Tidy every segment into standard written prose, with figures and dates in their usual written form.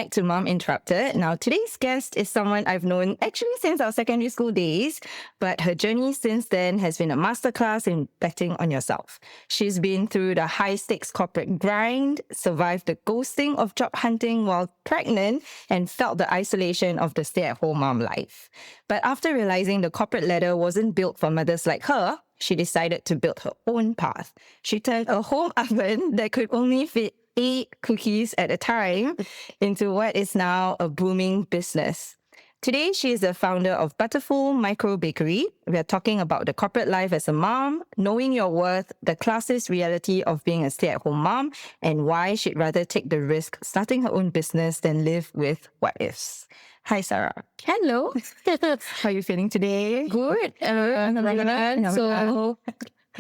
back to Mom Interrupted. Now, today's guest is someone I've known actually since our secondary school days, but her journey since then has been a masterclass in betting on yourself. She's been through the high-stakes corporate grind, survived the ghosting of job hunting while pregnant, and felt the isolation of the stay-at-home mom life. But after realizing the corporate ladder wasn't built for mothers like her, she decided to build her own path. She turned a home oven that could only fit 8 cookies at a time into what is now a booming business. Today, she is the founder of Butterful Microbakery. We are talking about the corporate life as a mom, knowing your worth, the classist reality of being a stay-at-home mom, and why she'd rather take the risk starting her own business than live with what ifs. Hi, Sarah. Hello. How are you feeling today? Good. So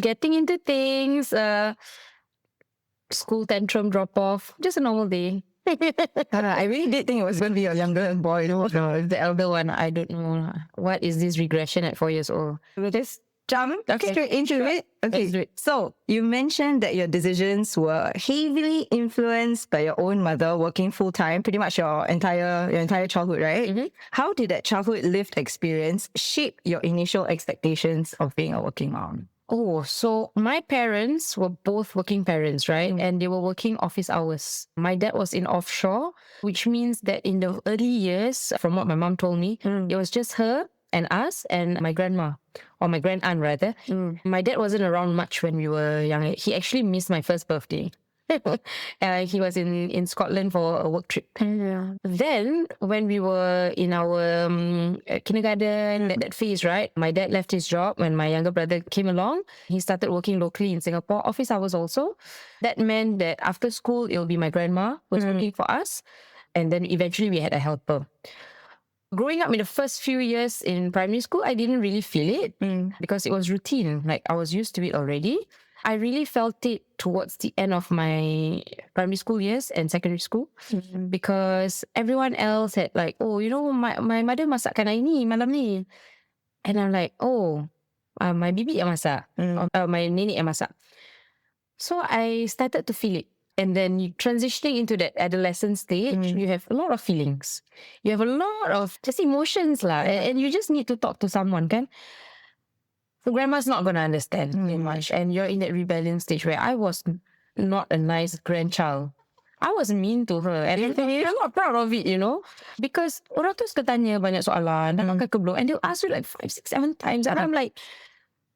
getting into things, school tantrum drop off, just a normal day. I really did think it was going to be a younger boy. No, the elder one, I don't know. What is this regression at 4 years old? We'll just jump straight into it. Okay. Let's do it. So you mentioned that your decisions were heavily influenced by your own mother working full time, pretty much your entire childhood, right? Mm-hmm. How did that childhood lived experience shape your initial expectations of being a working mom? Oh, so my parents were both working parents, right? And they were working office hours. My dad was in offshore, which means that in the early years, from what my mom told me, it was just her and us and my grandma, or my grand aunt rather. My dad wasn't around much when we were young. He actually missed my first birthday. He was in Scotland for a work trip. Then, when we were in our kindergarten, that phase, right? My dad left his job when my younger brother came along. He started working locally in Singapore, office hours also. That meant that after school, it'll be my grandma who was working for us. And then eventually we had a helper. Growing up in the first few years in primary school, I didn't really feel it because it was routine. Like I was used to it already. I really felt it towards the end of my primary school years and secondary school because everyone else had like, oh, you know, my mother masakkan hari ni, malam ni. And I'm like, oh, my bibi yang masak. My nenek yang masak. So I started to feel it. And then you transitioning into that adolescent stage, you have a lot of feelings. You have a lot of just emotions lah. And you just need to talk to someone, kan? So grandma's not going to understand very much. And you're in that rebellion stage where I was not a nice grandchild. I was mean to her. And I'm not proud of it, you know. Because orang tu suka tanya banyak soalan. Dan akan keblok. And they'll ask you like 5, 6, 7 times. And I'm like,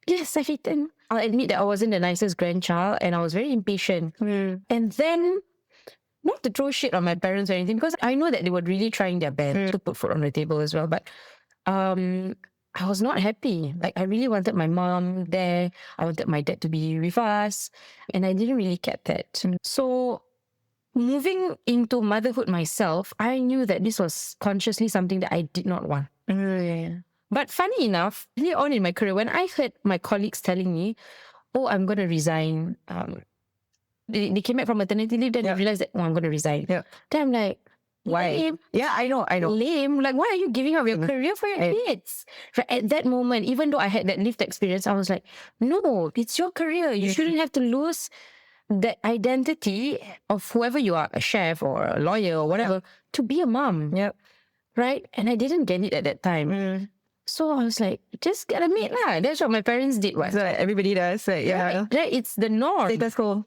yes, I've eaten. I'll admit that I wasn't the nicest grandchild. And I was very impatient. And then, not to throw shit on my parents or anything. Because I know that they were really trying their best to put food on the table as well. But I was not happy. Like, I really wanted my mom there. I wanted my dad to be with us. And I didn't really get that. So, moving into motherhood myself, I knew that this was consciously something that I did not want. But funny enough, early on in my career, when I heard my colleagues telling me, oh, I'm going to resign. They came back from maternity leave, then they realized that, oh, I'm going to resign. Then I'm like, why? Lame. Yeah, I know. Lame. Like, why are you giving up your career for your kids? Right, at that moment, even though I had that lived experience, I was like, no, it's your career. You shouldn't have to lose that identity of whoever you are, a chef or a lawyer or whatever, to be a mom. Right? And I didn't get it at that time. So I was like, just get a maid lah. That's what my parents did. What? So everybody does. Right? Right? It's the norm. That's cool.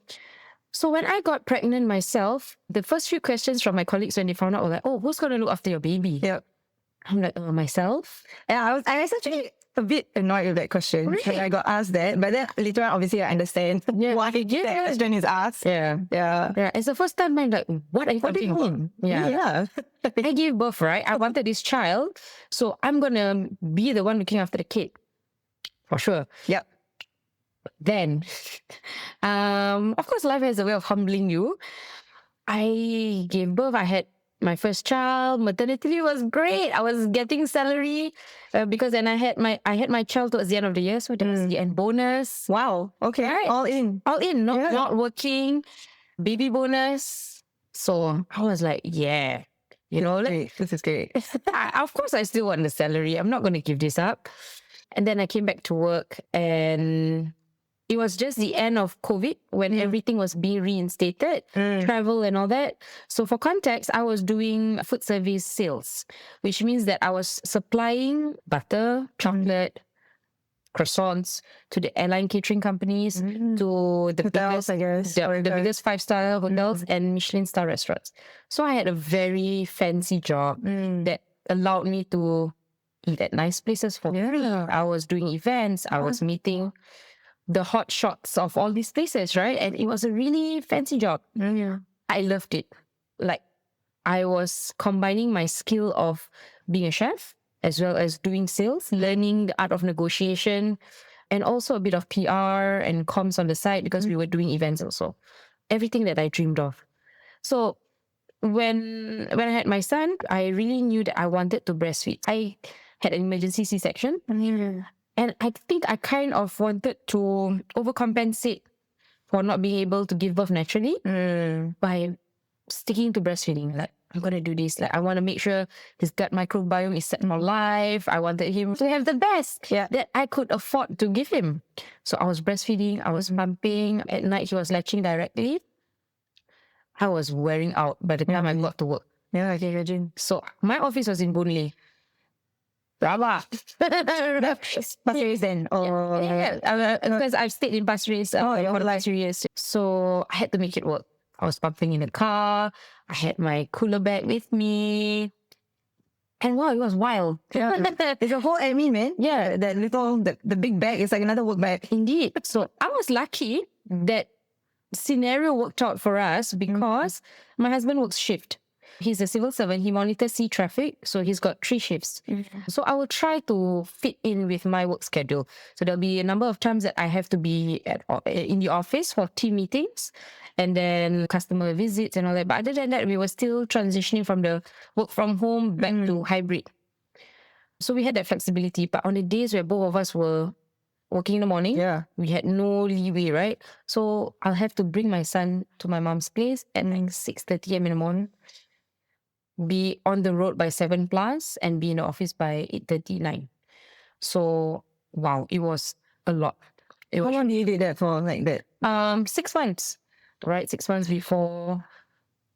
So when I got pregnant myself, the first few questions from my colleagues when they found out were like, oh, who's going to look after your baby? I'm like, myself? Yeah, I was actually a bit annoyed with that question. Really? I got asked that. But then later on, obviously, I understand why that question is asked. Yeah. It's the first time I'm like, what are you talking about? Yeah. I gave birth, right? I wanted this child. So I'm going to be the one looking after the kid. For sure. Yep. Then, of course, life has a way of humbling you. I gave birth. I had my first child. Maternity leave was great. I was getting salary because then I had my child towards the end of the year. So there was the end bonus. Wow. Okay. Right? All in. Not working. Baby bonus. So I was like, yeah. You know, like, this is great. Of course, I still want the salary. I'm not going to give this up. And then I came back to work and it was just the end of COVID when everything was being reinstated, travel and all that. So for context, I was doing food service sales, which means that I was supplying butter, chocolate, croissants to the airline catering companies, to the Hotels, biggest, I guess. the biggest 5-star hotels and Michelin star restaurants. So I had a very fancy job that allowed me to eat at nice places for free. I was doing events, I was meeting the hot shots of all these places, right? And it was a really fancy job. I loved it. Like, I was combining my skill of being a chef as well as doing sales, learning the art of negotiation, and also a bit of PR and comms on the side because we were doing events also. Everything that I dreamed of. So when I had my son, I really knew that I wanted to breastfeed. I had an emergency C-section, and I think I kind of wanted to overcompensate for not being able to give birth naturally by sticking to breastfeeding. Like, I'm going to do this. Like, I want to make sure his gut microbiome is set for life. I wanted him to have the best that I could afford to give him. So I was breastfeeding, I was pumping. At night, he was latching directly. I was wearing out by the time I got to work. Yeah, I can imagine. So my office was in Boon Lay. Brava. Pasir Ris then. Because I've stayed in Pasir Ris for the last 3 years. So I had to make it work. I was pumping in the car. I had my cooler bag with me. And wow, it was wild. It's a whole admin, man. Yeah. That little, the big bag is like another work bag. Indeed. So I was lucky that scenario worked out for us because my husband works shift. He's a civil servant. He monitors sea traffic. So he's got 3 shifts. So I will try to fit in with my work schedule. So there'll be a number of times that I have to be in the office for team meetings and then customer visits and all that. But other than that, we were still transitioning from the work from home back to hybrid. So we had that flexibility. But on the days where both of us were working in the morning, we had no leeway, right? So I'll have to bring my son to my mom's place at like 6:30 a.m. in the morning, be on the road by 7 plus and be in the office by 8:39. So wow, it was a lot. How long did you do that for, like that? 6 months, right? 6 months before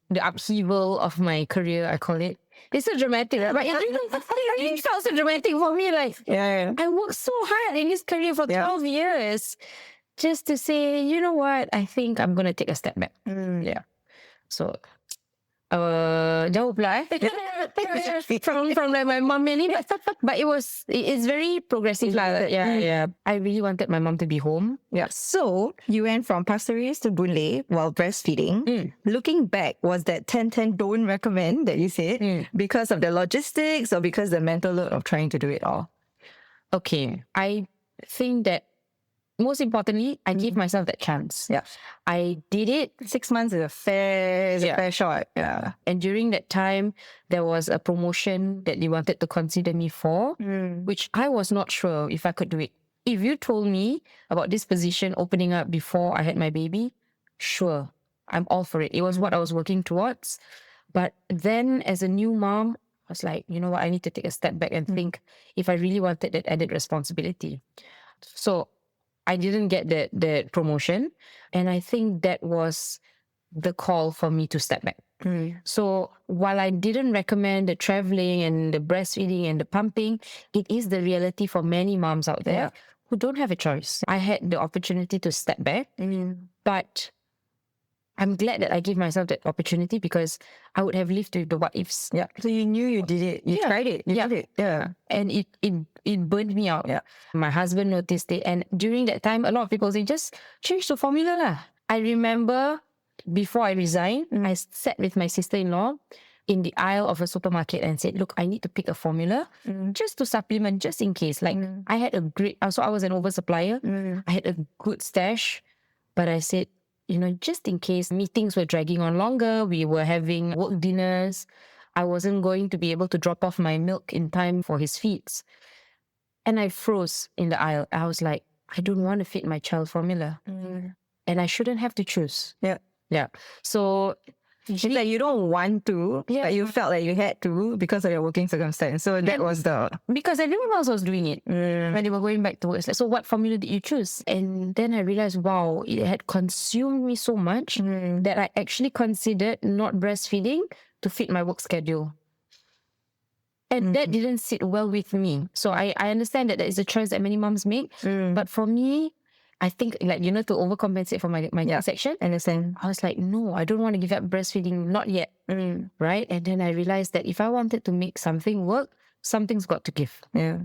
the upheaval of my career, I call it. It's so dramatic, right? But it really felt so dramatic for me. Like, I worked so hard in this career for 12 years just to say, you know what? I think I'm going to take a step back. So jauh pula from like my mom mainly, but it's very progressive lah. I really wanted my mom to be home. So you went from Pasir Ris to Boon Lay while breastfeeding. Looking back, was that 10-10 don't recommend that you said because of the logistics or because the mental load of trying to do it all? Okay, I think that most importantly, I gave myself that chance. I did it. 6 months is a fair shot. And during that time, there was a promotion that they wanted to consider me for, which I was not sure if I could do it. If you told me about this position opening up before I had my baby, sure, I'm all for it. It was what I was working towards. But then as a new mom, I was like, you know what, I need to take a step back and think if I really wanted that added responsibility. So I didn't get that promotion. And I think that was the call for me to step back. So while I didn't recommend the traveling and the breastfeeding and the pumping, it is the reality for many moms out there who don't have a choice. I had the opportunity to step back, but I'm glad that I gave myself that opportunity because I would have lived with the what ifs. So you knew you did it. You tried it. You did it. And it burned me out. My husband noticed it. And during that time, a lot of people say, just change the formula lah. I remember before I resigned, I sat with my sister-in-law in the aisle of a supermarket and said, look, I need to pick a formula just to supplement, just in case. Like I had so I was an oversupplier. I had a good stash, but I said, you know, just in case meetings were dragging on longer, we were having work dinners, I wasn't going to be able to drop off my milk in time for his feeds. And I froze in the aisle. I was like, I don't want to feed my child formula. And I shouldn't have to choose. So It's like you don't want to, but you felt like you had to because of your working circumstance. So that was the... Because everyone else was doing it when they were going back to work. It's like, so what formula did you choose? And then I realized, wow, it had consumed me so much that I actually considered not breastfeeding to fit my work schedule. And that didn't sit well with me. So I understand that is a choice that many moms make. But for me, I think, like, to overcompensate for my section. Understand. I was like, no, I don't want to give up breastfeeding, not yet. Right? And then I realized that if I wanted to make something work, something's got to give. Yeah.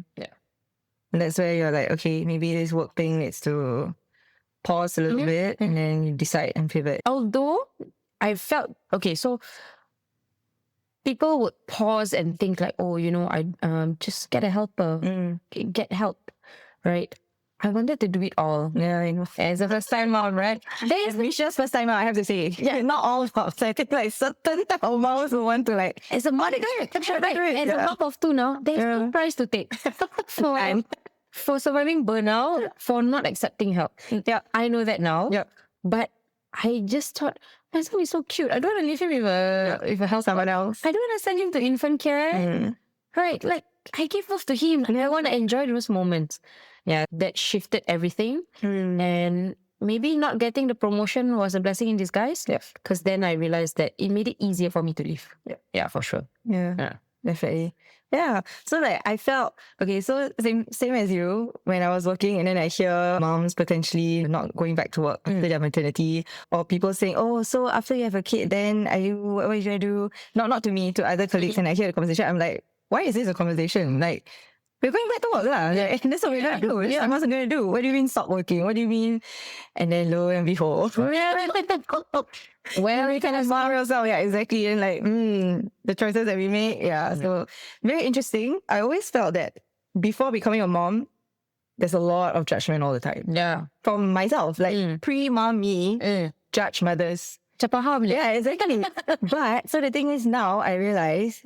And that's where you're like, okay, maybe this work thing needs to pause a little bit and then you decide and pivot. Although I felt, okay, so people would pause and think like, oh, I just get a helper, get help, right? I wanted to do it all. Yeah, I know. As a first time mom, right? It's Risha's first time, I have to say. Yeah, not all moms. I think like certain type of moms who want to like... As a mother, as a mom of two now, there's no price to take for surviving burnout, for not accepting help. Yeah, I know that now. Yeah, but I just thought, my son is so cute. I don't want to leave him with a help. Someone else. I don't want to send him to infant care. Right, like I gave birth to him and I want to enjoy those moments. Yeah, that shifted everything. And maybe not getting the promotion was a blessing in disguise. Because then I realized that it made it easier for me to live. Yeah, for sure. Yeah. Definitely. Yeah. So like I felt, okay, so same as you, when I was working and then I hear moms potentially not going back to work after their maternity, or people saying, oh, so after you have a kid, then what are you going to do? Not to me, to other colleagues, and I hear the conversation, I'm like, why is this a conversation? Like, we're going back to work lah. Like, that's what we're going to do. That's what I'm also going to do. What do you mean stop working? What do you mean? And then lo and behold, well, we kind of smile ourselves. Yeah, exactly. And like, the choices that we make. Yeah. So very interesting. I always felt that before becoming a mom, there's a lot of judgment all the time. Yeah. From myself, like pre-mom me, judge mothers. Yeah, exactly. But so the thing is now I realize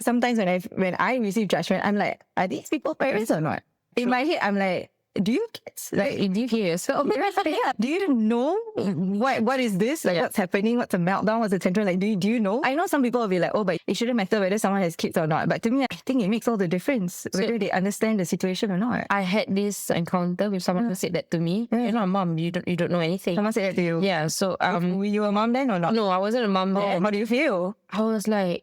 sometimes when I receive judgment, I'm like, are these people parents or not? In my head, I'm like, do you kids? Like, do you hear yourself? Do you know what is this? Like, what's happening? What's a meltdown? What's a tantrum? Like, do you know? I know some people will be like, oh, but it shouldn't matter whether someone has kids or not. But to me, I think it makes all the difference whether they understand the situation or not. I had this encounter with someone who said that to me. You're not a mom. You don't know anything. Someone said that to you. Yeah. So were you a mom then or not? No, I wasn't a mom then. How do you feel? I was like,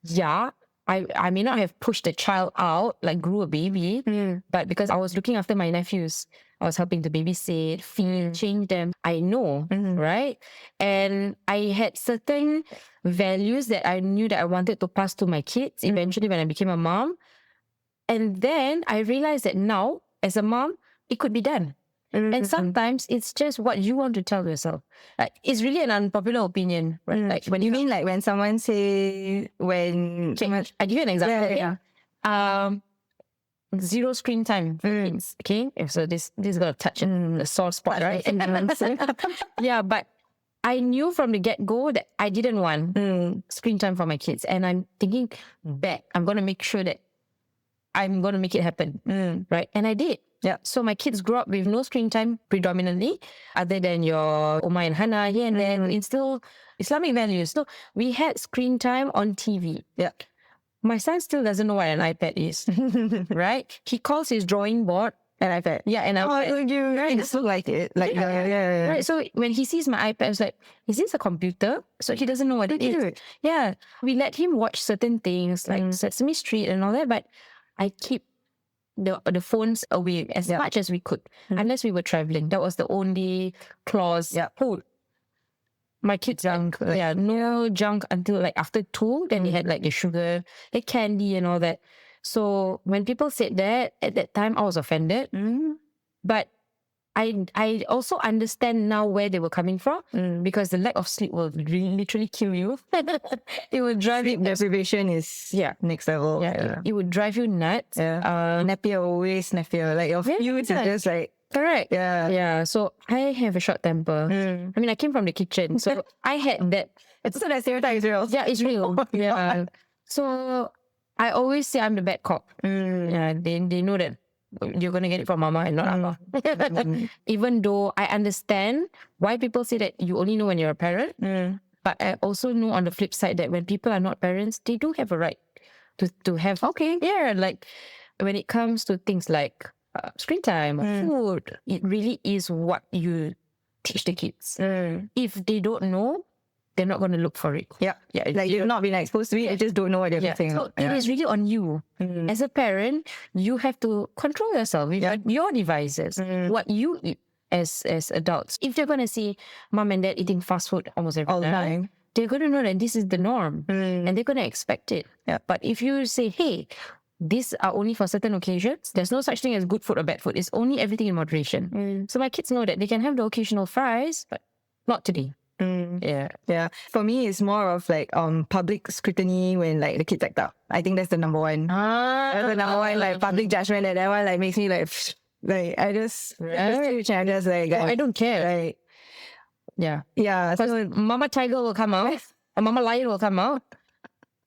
yeah. I may not have pushed the child out, like grew a baby, but because I was looking after my nephews, I was helping to babysit, feed, change them. I know, right? And I had certain values that I knew that I wanted to pass to my kids eventually when I became a mom. And then I realized that now, as a mom, it could be done. And sometimes it's just what you want to tell yourself. Like, it's really an unpopular opinion, right? Like when you mean like when someone say I give you an example. Zero screen time. Okay, so this is gonna touch a sore spot, right? Yeah, but I knew from the get-go that I didn't want screen time for my kids, and I'm thinking back, I'm gonna make sure that I'm gonna make it happen, right? And I did. Yeah. So my kids grew up with no screen time predominantly, other than your Oma and Hana here and then instill Islamic values. So we had screen time on TV. Yeah. My son still doesn't know what an iPad is, right? He calls his drawing board an iPad. Yeah, and it just look like it. Like yeah. Right. So when he sees my iPad, I was like, is this a computer? So he doesn't know what it is. Yeah. We let him watch certain things like Sesame Street and all that, but I keep the phones away as much as we could, unless we were traveling. That was the only clause. My kids junk. No junk until like after 2. Then they had like the sugar, the candy and all that. So when people said that, at that time I was offended. But I also understand now where they were coming from, because the lack of sleep will literally kill you. It will drive sleep deprivation is next level. It would drive you nuts. Nappier, always nappier. Like your feuds is just like correct. Yeah. So I have a short temper. I mean, I came from the kitchen, so I had that. It's so that stereotype is real. Yeah, it's real. So I always say I'm the bad cop. Yeah, they know that you're going to get it from mama and not Abba. Even though I understand why people say that you only know when you're a parent, but I also know on the flip side that when people are not parents, they do have a right to have, like when it comes to things like screen time or food, it really is what you teach the kids. If they don't know, they're not going to look for it. Yeah. Like you've not been exposed to it, you just don't know what you're missing. So it is really on you. As a parent, you have to control yourself with your devices, what you eat as adults. If they're going to see mom and dad eating fast food almost every time, they're going to know that this is the norm and they're going to expect it. But if you say, hey, these are only for certain occasions, there's no such thing as good food or bad food. It's only everything in moderation. So my kids know that they can have the occasional fries, but not today. Yeah. For me, it's more of like public scrutiny when like the kids act up. I think that's the number one. That's the number one, like public judgment. That one like makes me like I just I don't care. Right. Yeah. So Mama Tiger will come out, and Mama Lion will come out,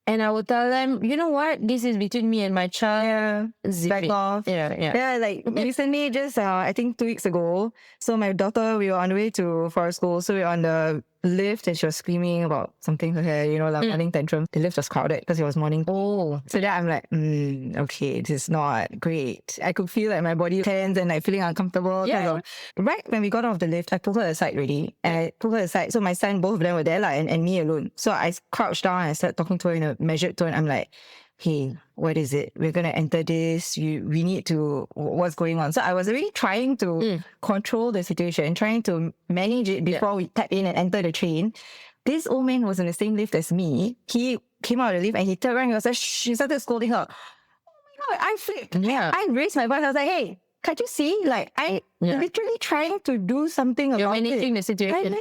and I will tell them, you know what? This is between me and my child. Back off. Yeah, like recently, just I think 2 weeks ago. So my daughter, we were on the way for school. So we were on the lift and she was screaming about something to her, like running tantrums. The lift was crowded because it was morning. Oh. So then I'm like, okay, this is not great. I could feel like my body tense and like feeling uncomfortable. Yeah. Right when we got off the lift, I pulled her aside already. And I pulled her aside. So my son, both of them were there and me alone. So I crouched down and I started talking to her in a measured tone. I'm like, hey, what is it? We're going to enter this. We need to, what's going on? So I was really trying to control the situation, trying to manage it before we tap in and enter the train. This old man was in the same lift as me. He came out of the lift and he turned around and was like, she started scolding her. Oh my God, I flipped. Yeah. I raised my voice. I was like, hey, can't you see? Like, I literally trying to do something about it. You're managing the situation.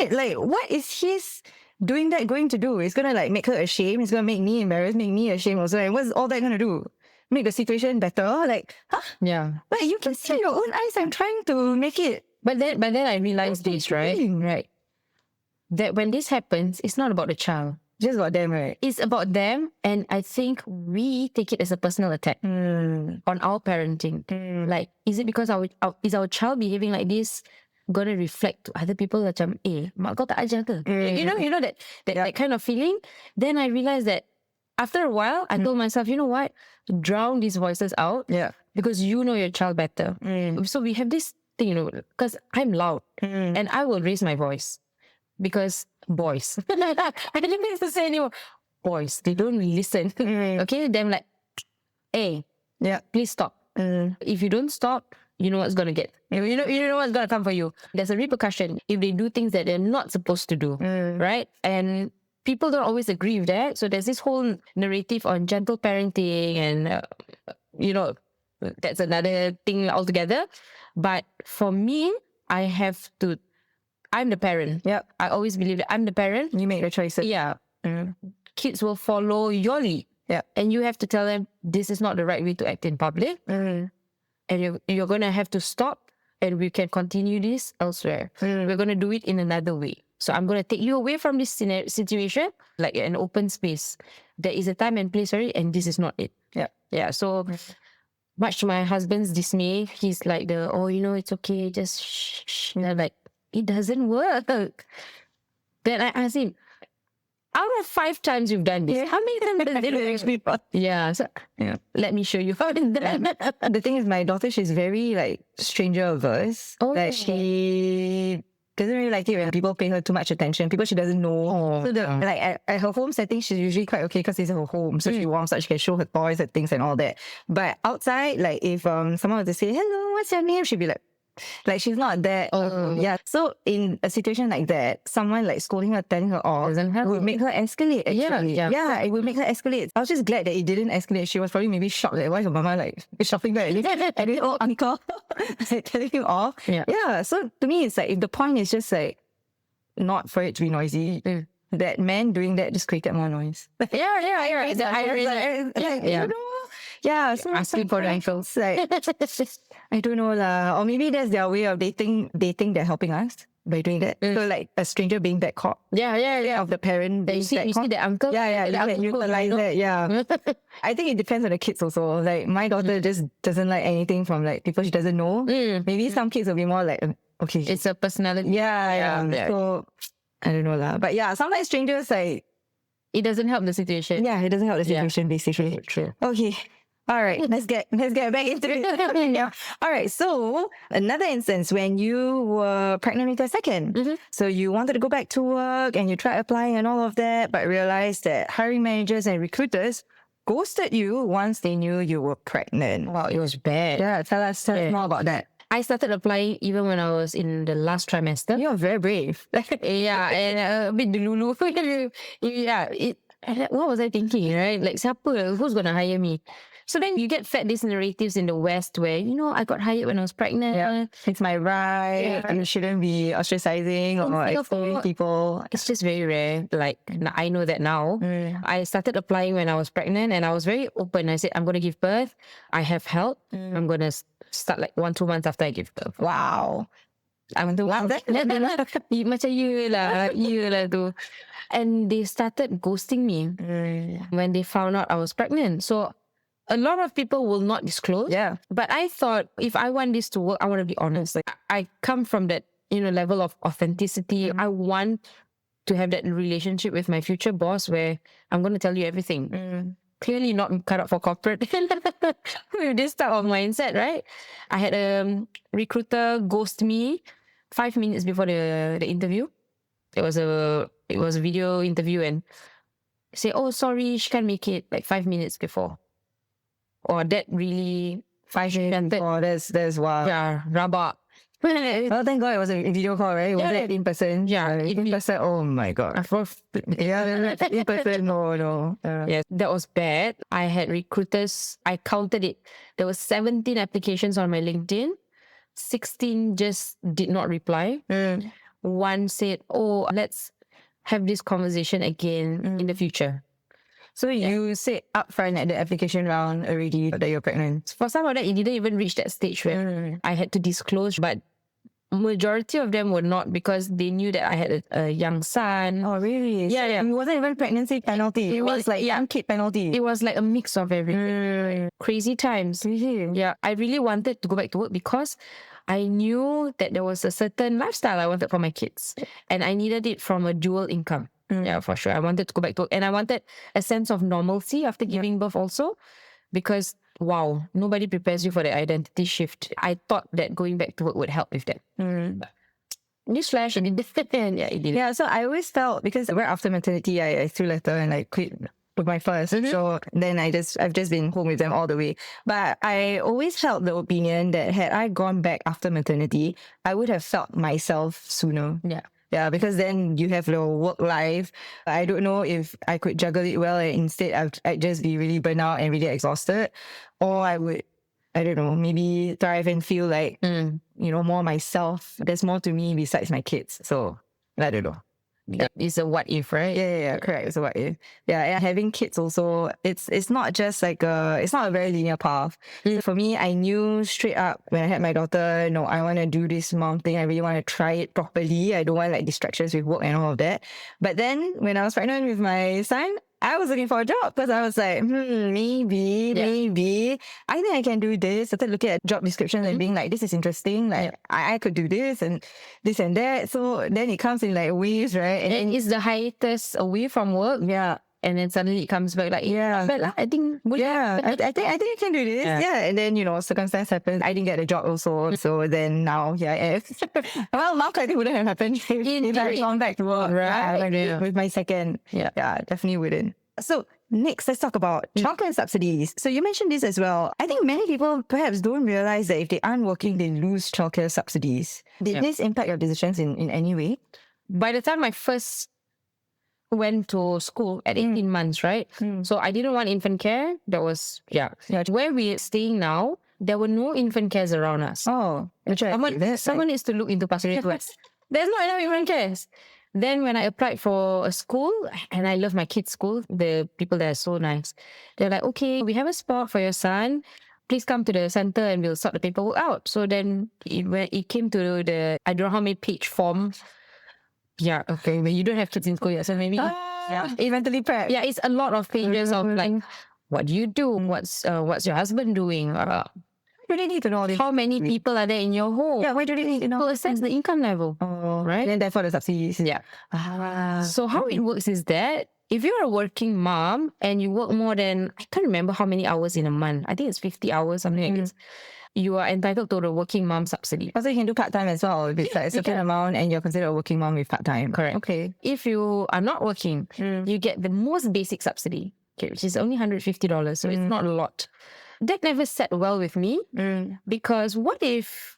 Like, what is his doing that going to do? It's gonna like make her ashamed. It's gonna make me embarrassed, make me ashamed also. And what's all that gonna do? Make the situation better? Like, huh? Yeah. But you can see your own eyes. I'm trying to make it. But then I realized this, right? That when this happens, it's not about the child. Just about them, right? It's about them, and I think we take it as a personal attack on our parenting. Like, is it because is our child behaving like this gonna reflect to other people macam, mak kau tak ajar ke? You know that kind of feeling. Then I realized that after a while, I told myself, you know what? Drown these voices out. Yeah. Because you know your child better. So we have this thing, because I'm loud and I will raise my voice. Because boys, I don't think to say anymore. Boys, they don't listen. Okay, them like, hey, please stop. If you don't stop, you know what's gonna get. You know what's gonna come for you. There's a repercussion if they do things that they're not supposed to do, right? And people don't always agree with that. So there's this whole narrative on gentle parenting, and that's another thing altogether. But for me, I'm the parent. Yeah. I always believe that I'm the parent. You make the choices. Yeah. Kids will follow your lead. Yeah. And you have to tell them this is not the right way to act in public. And you're going to have to stop, and we can continue this elsewhere. We're going to do it in another way. So I'm going to take you away from this situation, like an open space. There is a time and place for it, and this is not it. Yeah. So much to my husband's dismay, he's like it's okay, just shh. And I'm like, it doesn't work. Then I asked him, out of 5 times you've done this, how many times does it actually work? So let me show you how it done. The thing is, my daughter, she's very like stranger averse. Like she doesn't really like it when people pay her too much attention, people she doesn't know. So at her home setting, she's usually quite okay because it's her home. So she warms up, she can show her toys and things and all that. But outside, like if someone were to say, hello, what's your name? She'd be like she's not that. So in a situation like that, someone like scolding her, telling her off would make her escalate. Actually. Yeah, it would make her escalate. I was just glad that it didn't escalate. She was probably maybe shocked that why is your mama like shopping back and then uncle like telling him off. Yeah. So to me, it's like if the point is just like not for it to be noisy. That man doing that just created more noise. So asking for the ankles. Like, I don't know lah. Or maybe that's their way of they think they're helping us. by doing that. So like a stranger being that cop Yeah. of the parent being You see that cop. the uncle? Yeah, The you can uncle, utilize it. Yeah. I think it depends on the kids also. Like my daughter just doesn't like anything from like people she doesn't know. Maybe some kids will be more like, okay. It's a personality. Yeah. So I don't know lah. But yeah, sometimes strangers like, It doesn't help the situation. yeah, it doesn't help the situation basically. True. Okay. All right, let's get back into it. Yeah. All right, so another instance when you were pregnant with your second. So you wanted to go back to work and you tried applying and all of that, but realized that hiring managers and recruiters ghosted you once they knew you were pregnant. Wow, it was bad. Yeah, tell us more about that. I started applying even when I was in the last trimester. You're very brave. Yeah, and a bit delulu. Yeah, what was I thinking, right? Like, siapa? Who's going to hire me? So then you get fed these narratives in the West where, I got hired when I was pregnant. Yeah. It's my right. You shouldn't be ostracizing or exposing people. It's just very rare. Like, I know that now. I started applying when I was pregnant and I was very open. I said, I'm going to give birth. I have help. I'm going to start like 1-2 months after I give birth. Wow. I want to want that. Macam yelah tu. And they started ghosting me when they found out I was pregnant. So a lot of people will not disclose. Yeah. But I thought if I want this to work, I want to be honest. Like I come from that, level of authenticity. I want to have that relationship with my future boss where I'm going to tell you everything. Clearly not cut out for corporate with this type of mindset, right? I had a recruiter ghost me 5 minutes before the interview. It was a video interview and say, oh, sorry, she can't make it like 5 minutes before. Or that really 5 minutes before, that's wow. Yeah, rabak. Well, thank God it was a video call, right? Was it in person? Yeah, in person. Oh my God. Yeah, in person. No. Yes, that was bad. I had recruiters. I counted it. There were 17 applications on my LinkedIn. 16 just did not reply. One said, oh, let's have this conversation again in the future. So you said upfront at the application round already that you're pregnant? For some of that, it didn't even reach that stage where I had to disclose, but majority of them were not because they knew that I had a young son. Oh, really? Yeah. It wasn't even pregnancy penalty. It was like young kid penalty. It was like a mix of everything. Crazy times. Yeah, I really wanted to go back to work because I knew that there was a certain lifestyle I wanted for my kids. And I needed it from a dual income. Yeah, for sure. I wanted to go back to work. And I wanted a sense of normalcy after giving birth also. Because, wow, nobody prepares you for the identity shift. I thought that going back to work would help with that. Newsflash, and it didn't. Yeah, it didn't. Yeah, so I always felt, because right after maternity, I threw letter and I quit with my first. So then I've just been home with them all the way. But I always felt the opinion that had I gone back after maternity, I would have felt myself sooner. Yeah, because then you have the work life. I don't know if I could juggle it well and instead I'd just be really burnt out and really exhausted. Or I would, I don't know, maybe thrive and feel like, more myself. There's more to me besides my kids. So, I don't know. It's a what if, right? Yeah, correct. It's a what if. Yeah, and having kids also, it's not just like it's not a very linear path. For me, I knew straight up when I had my daughter, no, I want to do this mom thing. I really want to try it properly. I don't want like distractions with work and all of that. But then when I was pregnant with my son, I was looking for a job because I was like, maybe I think I can do this. I started looking at job descriptions and being like, this is interesting. Like I could do this and this and that. So then it comes in like waves, right? And it's the hiatus away from work. Yeah. And then suddenly it comes back like, I think I think I can do this. Yeah. And then, circumstance happens. I didn't get a job also. So then now here I am. Well, now I think wouldn't have happened if I had gone back to work. Right. With my second. Yeah, definitely wouldn't. So next, let's talk about childcare subsidies. So you mentioned this as well. I think many people perhaps don't realize that if they aren't working, they lose childcare subsidies. Did this impact your decisions in any way? By the time I first went to school at 18 months, right? So I didn't want infant care. That was, where we're staying now, there were no infant cares around us. Oh, someone needs to look into Pasir Ris West. There's not enough infant cares. Then when I applied for a school, and I love my kids' school, the people there are so nice. They're like, okay, we have a spot for your son. please come to the center and we'll sort the paperwork out. So then when it came to the, I don't know how many page form. Yeah, okay, but you don't have kids in school yet, so maybe Eventually prep. yeah, it's a lot of pages of like, what do you do? What's your husband doing? You really need to know all this. How many people are there in your home? Yeah, why do they need to know? To assess the income level. Oh, right? And then therefore the subsidies. Yeah. So how it works is that if you're a working mom and you work more than, I can't remember how many hours in a month. I think it's 50 hours, something like this. You are entitled to the working mom subsidy. Also, you can do part-time as well. If it's like a certain amount and you're considered a working mom with part-time. Correct. Okay. If you are not working, you get the most basic subsidy, okay, which is only $150. So it's not a lot. That never sat well with me because what if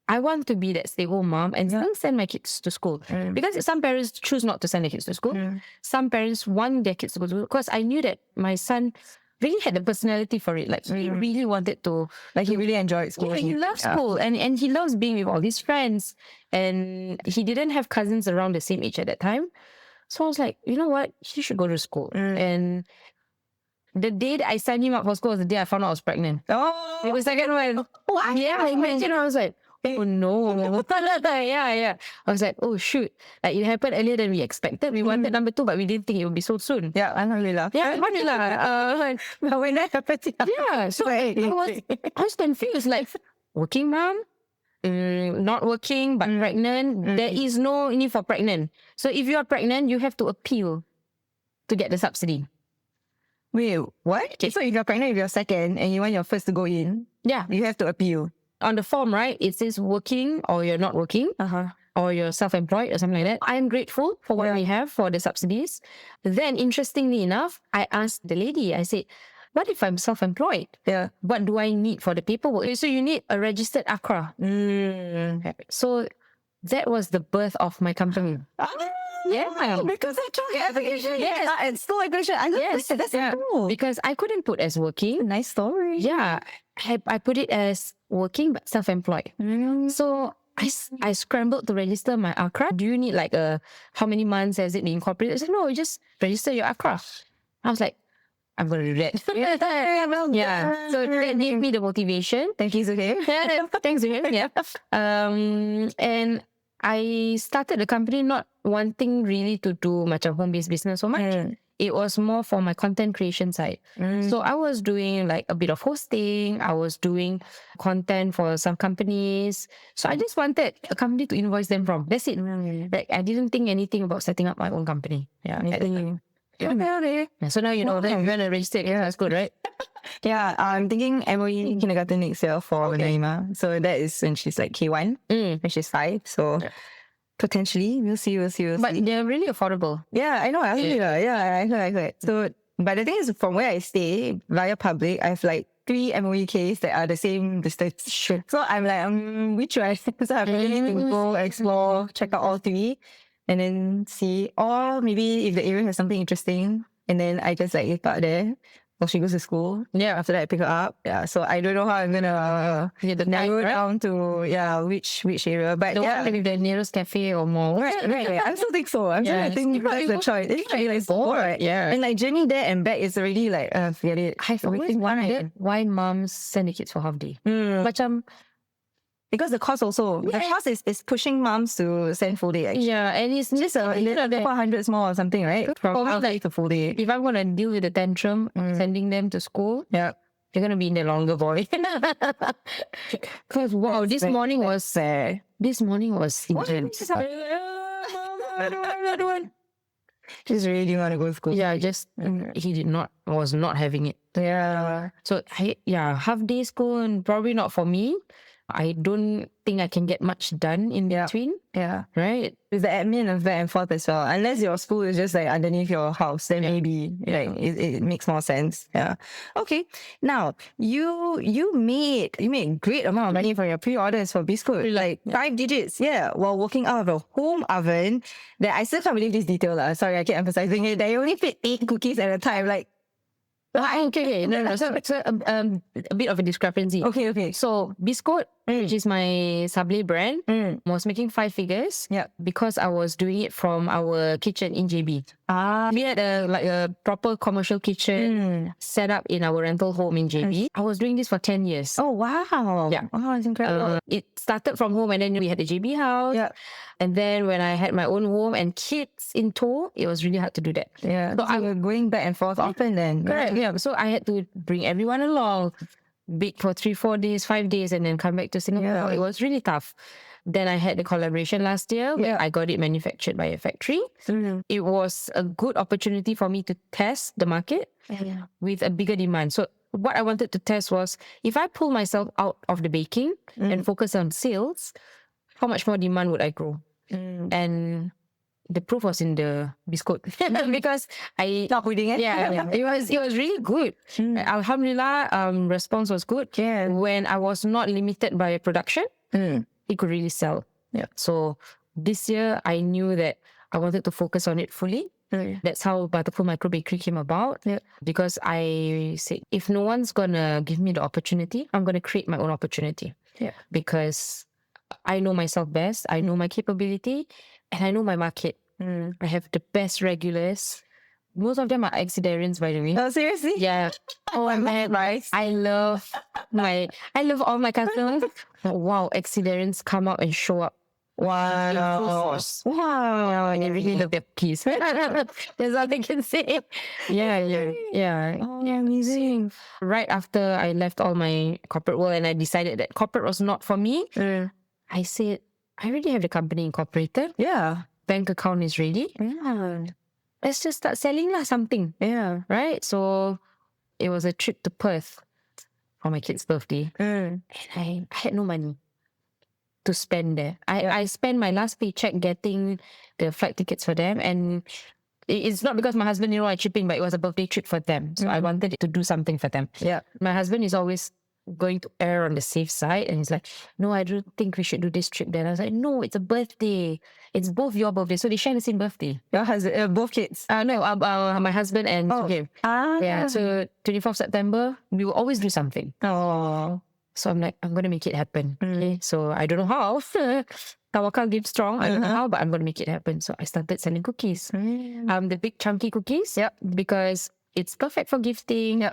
I want to be that stay-home mom and still send my kids to school? Because some parents choose not to send their kids to school. Some parents want their kids to go to school. Because I knew that my son really had the personality for it. Like he really wanted to, Like he really enjoyed school. yeah, he loves school and he loves being with all his friends. And he didn't have cousins around the same age at that time. So I was like, you know what? He should go to school. And the day that I signed him up for school was the day I found out I was pregnant. Oh, It was the second one. wow. Yeah, imagine. I was like, oh no. yeah. I was like, oh shoot. Like it happened earlier than we expected. We wanted number 2, but we didn't think it would be so soon. Yeah, alhamdulillah. Yeah, alhamdulillah. But when that happened, Yeah, so I was confused. Like, working mom, not working but pregnant. There is no need for pregnant. So if you are pregnant, you have to appeal to get the subsidy. Wait, what? Okay. So if you're pregnant with your second and you want your first to go in, Yeah. you have to appeal. On the form, right, it says working or you're not working. Or you're self-employed or something like that. I'm grateful for what we have for the subsidies. Then, interestingly enough, I asked the lady, I said, what if I'm self-employed? Yeah. What do I need for the paperwork? So you need a registered ACRA. So that was the birth of my company. Yeah. Because I took application. Yes. And school application. I love Yes. that. That's so cool. Because I couldn't put as working. Nice story. Yeah. I put it as working but self-employed. So I scrambled to register my ACRA. Do you need like how many months has it been incorporated? I said, no, you just register your ACRA. I was like, I'm going to do that. Yeah. So that gave me the motivation. Thank you, Zuhair. Yeah, thanks to him. Yeah. And I started the company not wanting really to do macam home-based business so much. It was more for my content creation side. So I was doing like a bit of hosting. I was doing content for some companies. So I just wanted a company to invoice them from. That's it. Like I didn't think anything about setting up my own company. Yeah. So now you know that you're going to register. Yeah, that's good, right? Yeah, I'm thinking MOE kindergarten next year for Naima. So that is when she's like K1, when she's 5. So potentially, we'll see. But they're really affordable. Yeah, I know. I heard. So, but the thing is, from where I stay, via public, I have like 3 MOEKs that are the same distance. Sure. So I'm like, which one? So I really need to go explore, check out all 3, and then see. Or maybe if the area has something interesting, and then I just like leave out there while she goes to school. Yeah. After that, I pick her up. Yeah. So I don't know how I'm gonna narrow down to which area. But The one with the nearest cafe or mall. Right. I still think so. I think that's the choice. It's like bored. Yeah. And like journey there and back is already like forget it. I've always wondered why moms send the kids for half day. Macam, because the cost also, the cost is pushing moms to send full day actually. yeah, and it's just a little bit. 400 more or something, right? From half day to full day. If I'm gonna deal with the tantrum, sending them to school, Yeah. they're gonna be in the longer, boy. Because wow, this morning was intense. Just really didn't want to go to school. Yeah, he was not having it. Yeah. So half day school and probably not for me. I don't think I can get much done in between. Yeah. Right? With the admin and back and forth as well. Unless your school is just like underneath your house, then maybe like it makes more sense. Yeah. Okay. Now you made great amount of money for your pre-orders for Biskot. Like 5 digits. Yeah. While working out of a home oven that I still can't believe this detail. Sorry, I keep emphasizing it. They only fit 8 cookies at a time. Like Okay. No. So a bit of a discrepancy. Okay. So Biskot which is my Sablé brand. I was making 5 figures because I was doing it from our kitchen in JB. We had a proper commercial kitchen set up in our rental home in JB. I was doing this for 10 years. Oh, wow. Yeah. Oh, it's incredible. It started from home, and then we had the JB house. And then when I had my own home and kids in tow, it was really hard to do that. So I was going back and forth often then. Correct. Yeah. So I had to bring everyone along, bake for 3-4 days, 5 days, and then come back to Singapore. It was really tough. Then I had the collaboration last year where I got it manufactured by a factory. It was a good opportunity for me to test the market with a bigger demand. So what I wanted to test was, if I pull myself out of the baking and focus on sales, how much more demand would I grow? And the proof was in the Biskot because I not putting it. It was really good. Alhamdulillah, response was good. When I was not limited by production, it could really sell. So this year I knew that I wanted to focus on it fully. That's how Butterful Microbakery came about. Because I said, if no one's gonna give me the opportunity, I'm gonna create my own opportunity. Because I know myself best, I know my capability, and I know my market. I have the best regulars. Most of them are ex-Syrians, by the way. Oh, seriously? Yeah. Oh man, Nice. I love all my customers. Wow, ex-Syrians come out and show up. Wow. Wow. I really love their cookies. That's all I can say. Yeah. Oh, amazing. Right after I left all my corporate world and I decided that corporate was not for me, I said, I already have the company incorporated. Bank account is ready. Let's just start selling something. Right? So it was a trip to Perth for my kid's birthday. And I had no money to spend there. I spent my last paycheck getting the flight tickets for them, and it's not because my husband, I chip in, but it was a birthday trip for them. So I wanted to do something for them. My husband is always going to err on the safe side, and he's like, no, I don't think we should do this trip then. I was like, no, it's a birthday. It's both your birthday. So they share the same birthday. Your husband, both kids? No, my husband and him. So 24th September, we will always do something. So I'm like, I'm going to make it happen. Okay? So I don't know how. Tawakal gives strong. I don't know how, but I'm going to make it happen. So I started selling cookies. The big chunky cookies. Because it's perfect for gifting.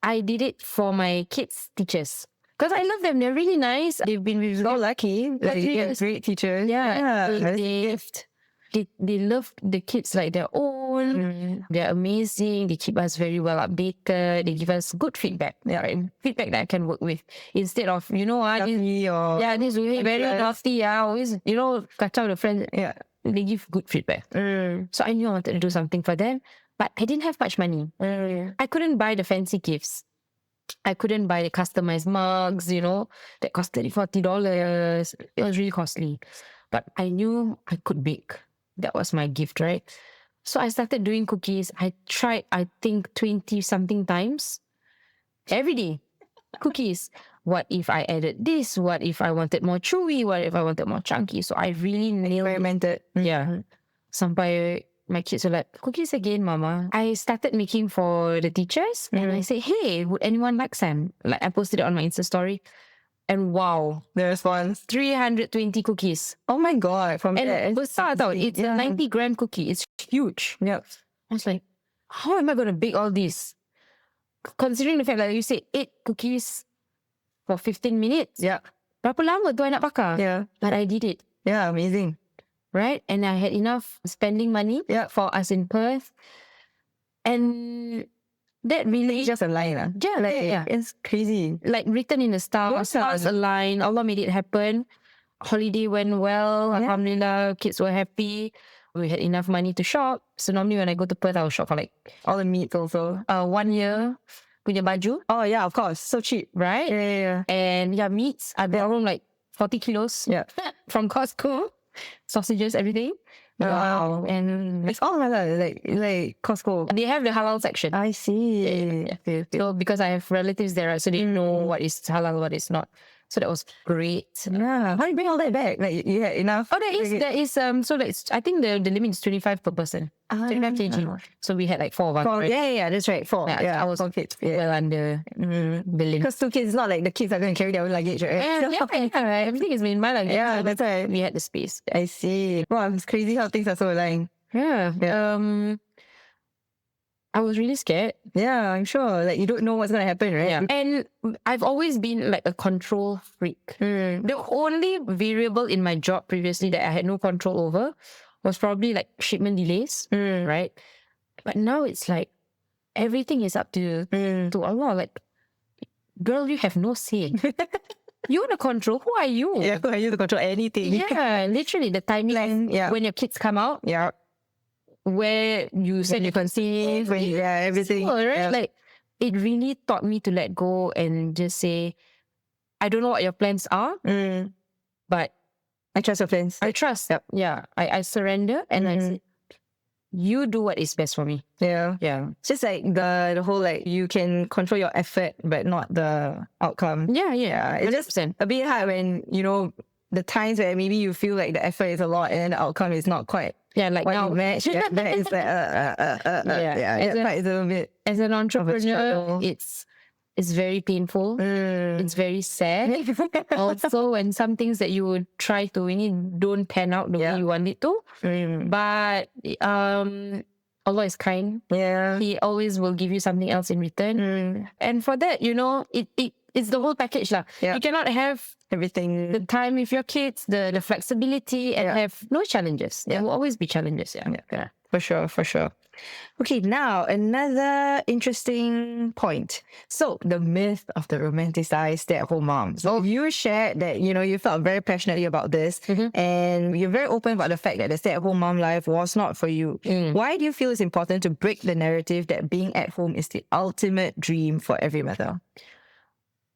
I did it for my kids' teachers. Because I love them. They're really nice. They've been with So lucky. Great teachers. They love the kids like their own. They're amazing. They keep us very well updated. They give us good feedback. Feedback that I can work with. Instead of, this is very nasty. Always, kacau the friends. They give good feedback. So I knew I wanted to do something for them. But I didn't have much money. I couldn't buy the fancy gifts. I couldn't buy the customized mugs, that cost $30-40. It was really costly. But I knew I could bake. That was my gift, right? So I started doing cookies. I tried, I think, 20-something times. Every day. Cookies. What if I added this? What if I wanted more chewy? What if I wanted more chunky? So I really experimented. Sampai my kids were like, cookies again, mama. I started making for the teachers and I said, hey, would anyone like some? Like I posted it on my Insta story. And wow, the response, 320 cookies. Oh my God. From and besar tau. It's a 90-gram cookie. It's huge. I was like, how am I going to bake all this? Considering the fact that you said 8 cookies for 15 minutes. Berapa lama tu I nak bakar? But I did it. Amazing. Right? And I had enough spending money for us in Perth. And that really... It's just a line. It's crazy. Like written in the stars aligned. Allah made it happen. Holiday went well. Alhamdulillah, kids were happy. We had enough money to shop. So normally when I go to Perth, I'll shop for like... all the meats also. 1 year punya baju. Oh yeah, of course. So cheap. Right? And meats. I brought home like 40 kilos from Costco. Sausages, everything. Wow. And it's all halal, like Costco. They have the halal section. I see. So because I have relatives there, so they know what is halal, what is not. So that was great. Yeah. How do you bring all that back? Like you had enough? Oh, there is so that's, I think the limit is 25 per person. 25 kg. So we had like 4 of us. Right? Yeah, that's right. 4. Yeah, I was 4 kids. Yeah. well under the limit. Because 2 kids, it's not like the kids are going to carry their own luggage, right? Yeah, everything is in my luggage. Yeah, that's right. We had the space. I see. Wow, it's crazy how things are so aligned. Yeah. I was really scared. Yeah, I'm sure. Like you don't know what's going to happen, right? Yeah. And I've always been like a control freak. The only variable in my job previously that I had no control over was probably like shipment delays, right? But now it's like everything is up to Allah. Like, girl, you have no say. You want to control? Who are you? Yeah, who are you to control anything? Yeah, literally the timing when your kids come out. Yeah. Where you said you conceive, everything. Right? Yeah. Like, it really taught me to let go and just say, I don't know what your plans are, but I trust your plans. I trust. Yep. Yeah. I surrender and I say, you do what is best for me. Yeah. Yeah. It's just like the whole like you can control your effort but not the outcome. Yeah. It's just a bit hard when, you know, the times where maybe you feel like the effort is a lot and then the outcome is not quite like what now. you match. That is like it's a little bit as an entrepreneur, struggle. it's very painful. It's very sad. Also, when some things that you would try doing don't pan out the way you want it to. But Allah is kind. Yeah. He always will give you something else in return. And for that, you know, it's the whole package lah. You cannot have everything, the time with your kids, the flexibility, and have no challenges. There will always be challenges. Yeah. For sure. Okay, now another interesting point. So the myth of the romanticized stay-at-home mom. So you shared that, you know, you felt very passionately about this and you're very open about the fact that the stay-at-home mom life was not for you. Why do you feel it's important to break the narrative that being at home is the ultimate dream for every mother?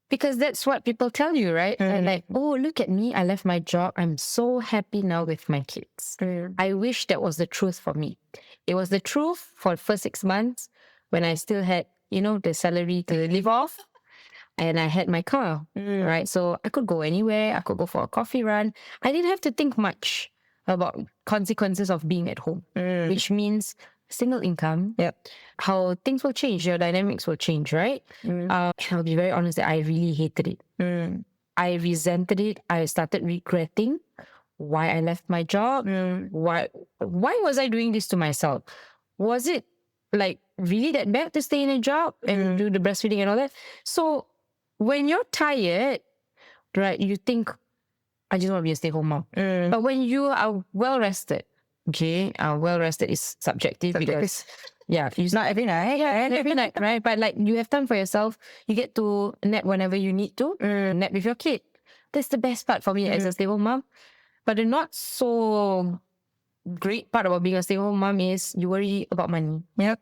Because that's what people tell you, right? And like, oh, look at me. I left my job. I'm so happy now with my kids. I wish that was the truth for me. It was the truth for the first 6 months when I still had, you know, the salary to live off and I had my car, right? So I could go anywhere. I could go for a coffee run. I didn't have to think much about consequences of being at home, which means single income, how things will change, your dynamics will change, right? I'll be very honest that I really hated it. I resented it. I started regretting why I left my job. Why was I doing this to myself? Was it like really that bad to stay in a job and do the breastfeeding and all that? So when you're tired, right, you think, I just want to be a stay-at-home mom. But when you are well-rested, okay, well-rested is subjective because, it's not every night. Yeah, every night, right? But like you have time for yourself. You get to nap whenever you need to, nap with your kid. That's the best part for me as a stay-at-home mom. But the not so great part about being a stay-at-home mom is you worry about money. Yep.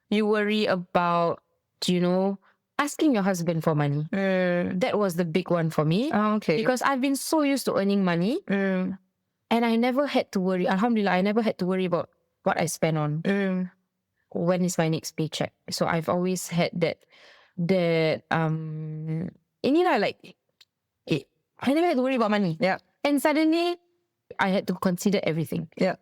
You worry about, you know, asking your husband for money. That was the big one for me. Okay. Because I've been so used to earning money. And I never had to worry. Alhamdulillah, I never had to worry about what I spend on. When is my next paycheck? So I've always had that like, I never had to worry about money. Yeah. And suddenly, I had to consider everything. Yeah.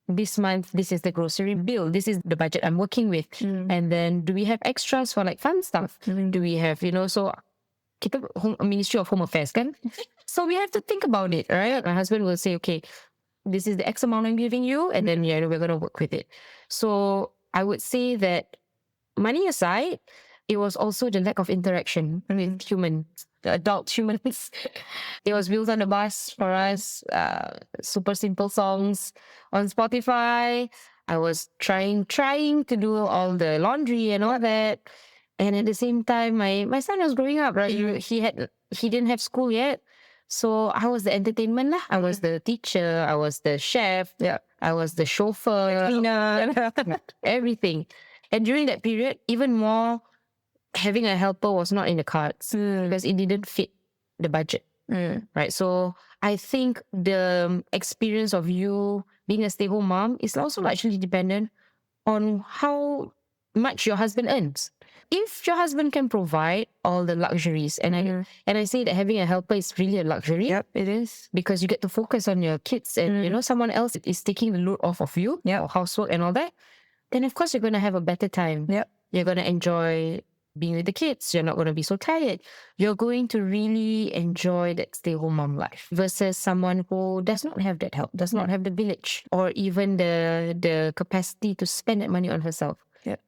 This month, this is the grocery bill. This is the budget I'm working with. And then, do we have extras for like fun stuff? Do we have, you know, so kita Ministry of Home Affairs kan? So we have to think about it, right? My husband will say, okay, this is the X amount I'm giving you, and then we're going to work with it. So I would say that money aside, it was also the lack of interaction with humans, the adult humans. It was Wheels on the Bus for us, super simple songs on Spotify. I was trying to do all the laundry and all that. And at the same time, my son was growing up, right? He didn't have school yet. So I was the entertainment lah. I was the teacher. I was the chef. Yeah. I was the chauffeur. Cleaner. Everything. And during that period, even more, having a helper was not in the cards because it didn't fit the budget. Right. So I think the experience of you being a stay-at-home mom is also largely dependent on how much your husband earns. If your husband can provide all the luxuries, and I say that having a helper is really a luxury. Yep, it is. Because you get to focus on your kids, and someone else is taking the load off of you, or housework and all that, then of course you're going to have a better time. Yep. You're going to enjoy being with the kids. You're not going to be so tired. You're going to really enjoy that stay-home mom life versus someone who does not have that help, does not have the village, or even the capacity to spend that money on herself. Yep.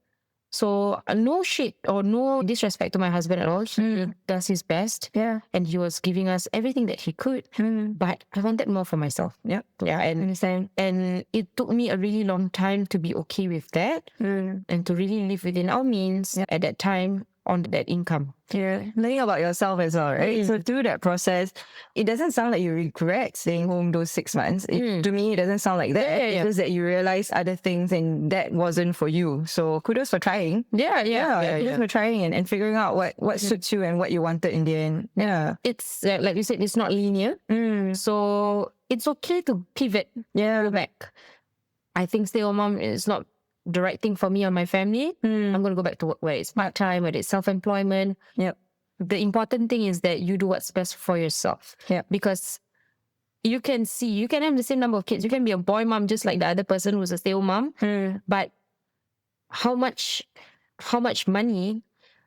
So no shit or no disrespect to my husband at all. He does his best. Yeah. And he was giving us everything that he could. But I wanted more for myself. Yep. Yeah. And it took me a really long time to be okay with that and to really live within our means at that time on that income. Yeah, learning about yourself as well, right? So through that process, it doesn't sound like you regret staying home those 6 months. To me, it doesn't sound like that. It's just that you realize other things and that wasn't for you. So kudos for trying. Kudos for trying and figuring out what suits you and what you wanted in the end. Yeah. It's like you said, it's not linear. So it's okay to pivot. Go back. I think stay-home mom is not the right thing for me or my family. I'm going to go back to work where it's part-time, where it's self-employment. Yep. The important thing is that you do what's best for yourself. Because you can have the same number of kids. You can be a boy mom just like the other person who's a stay-home mom. But how much money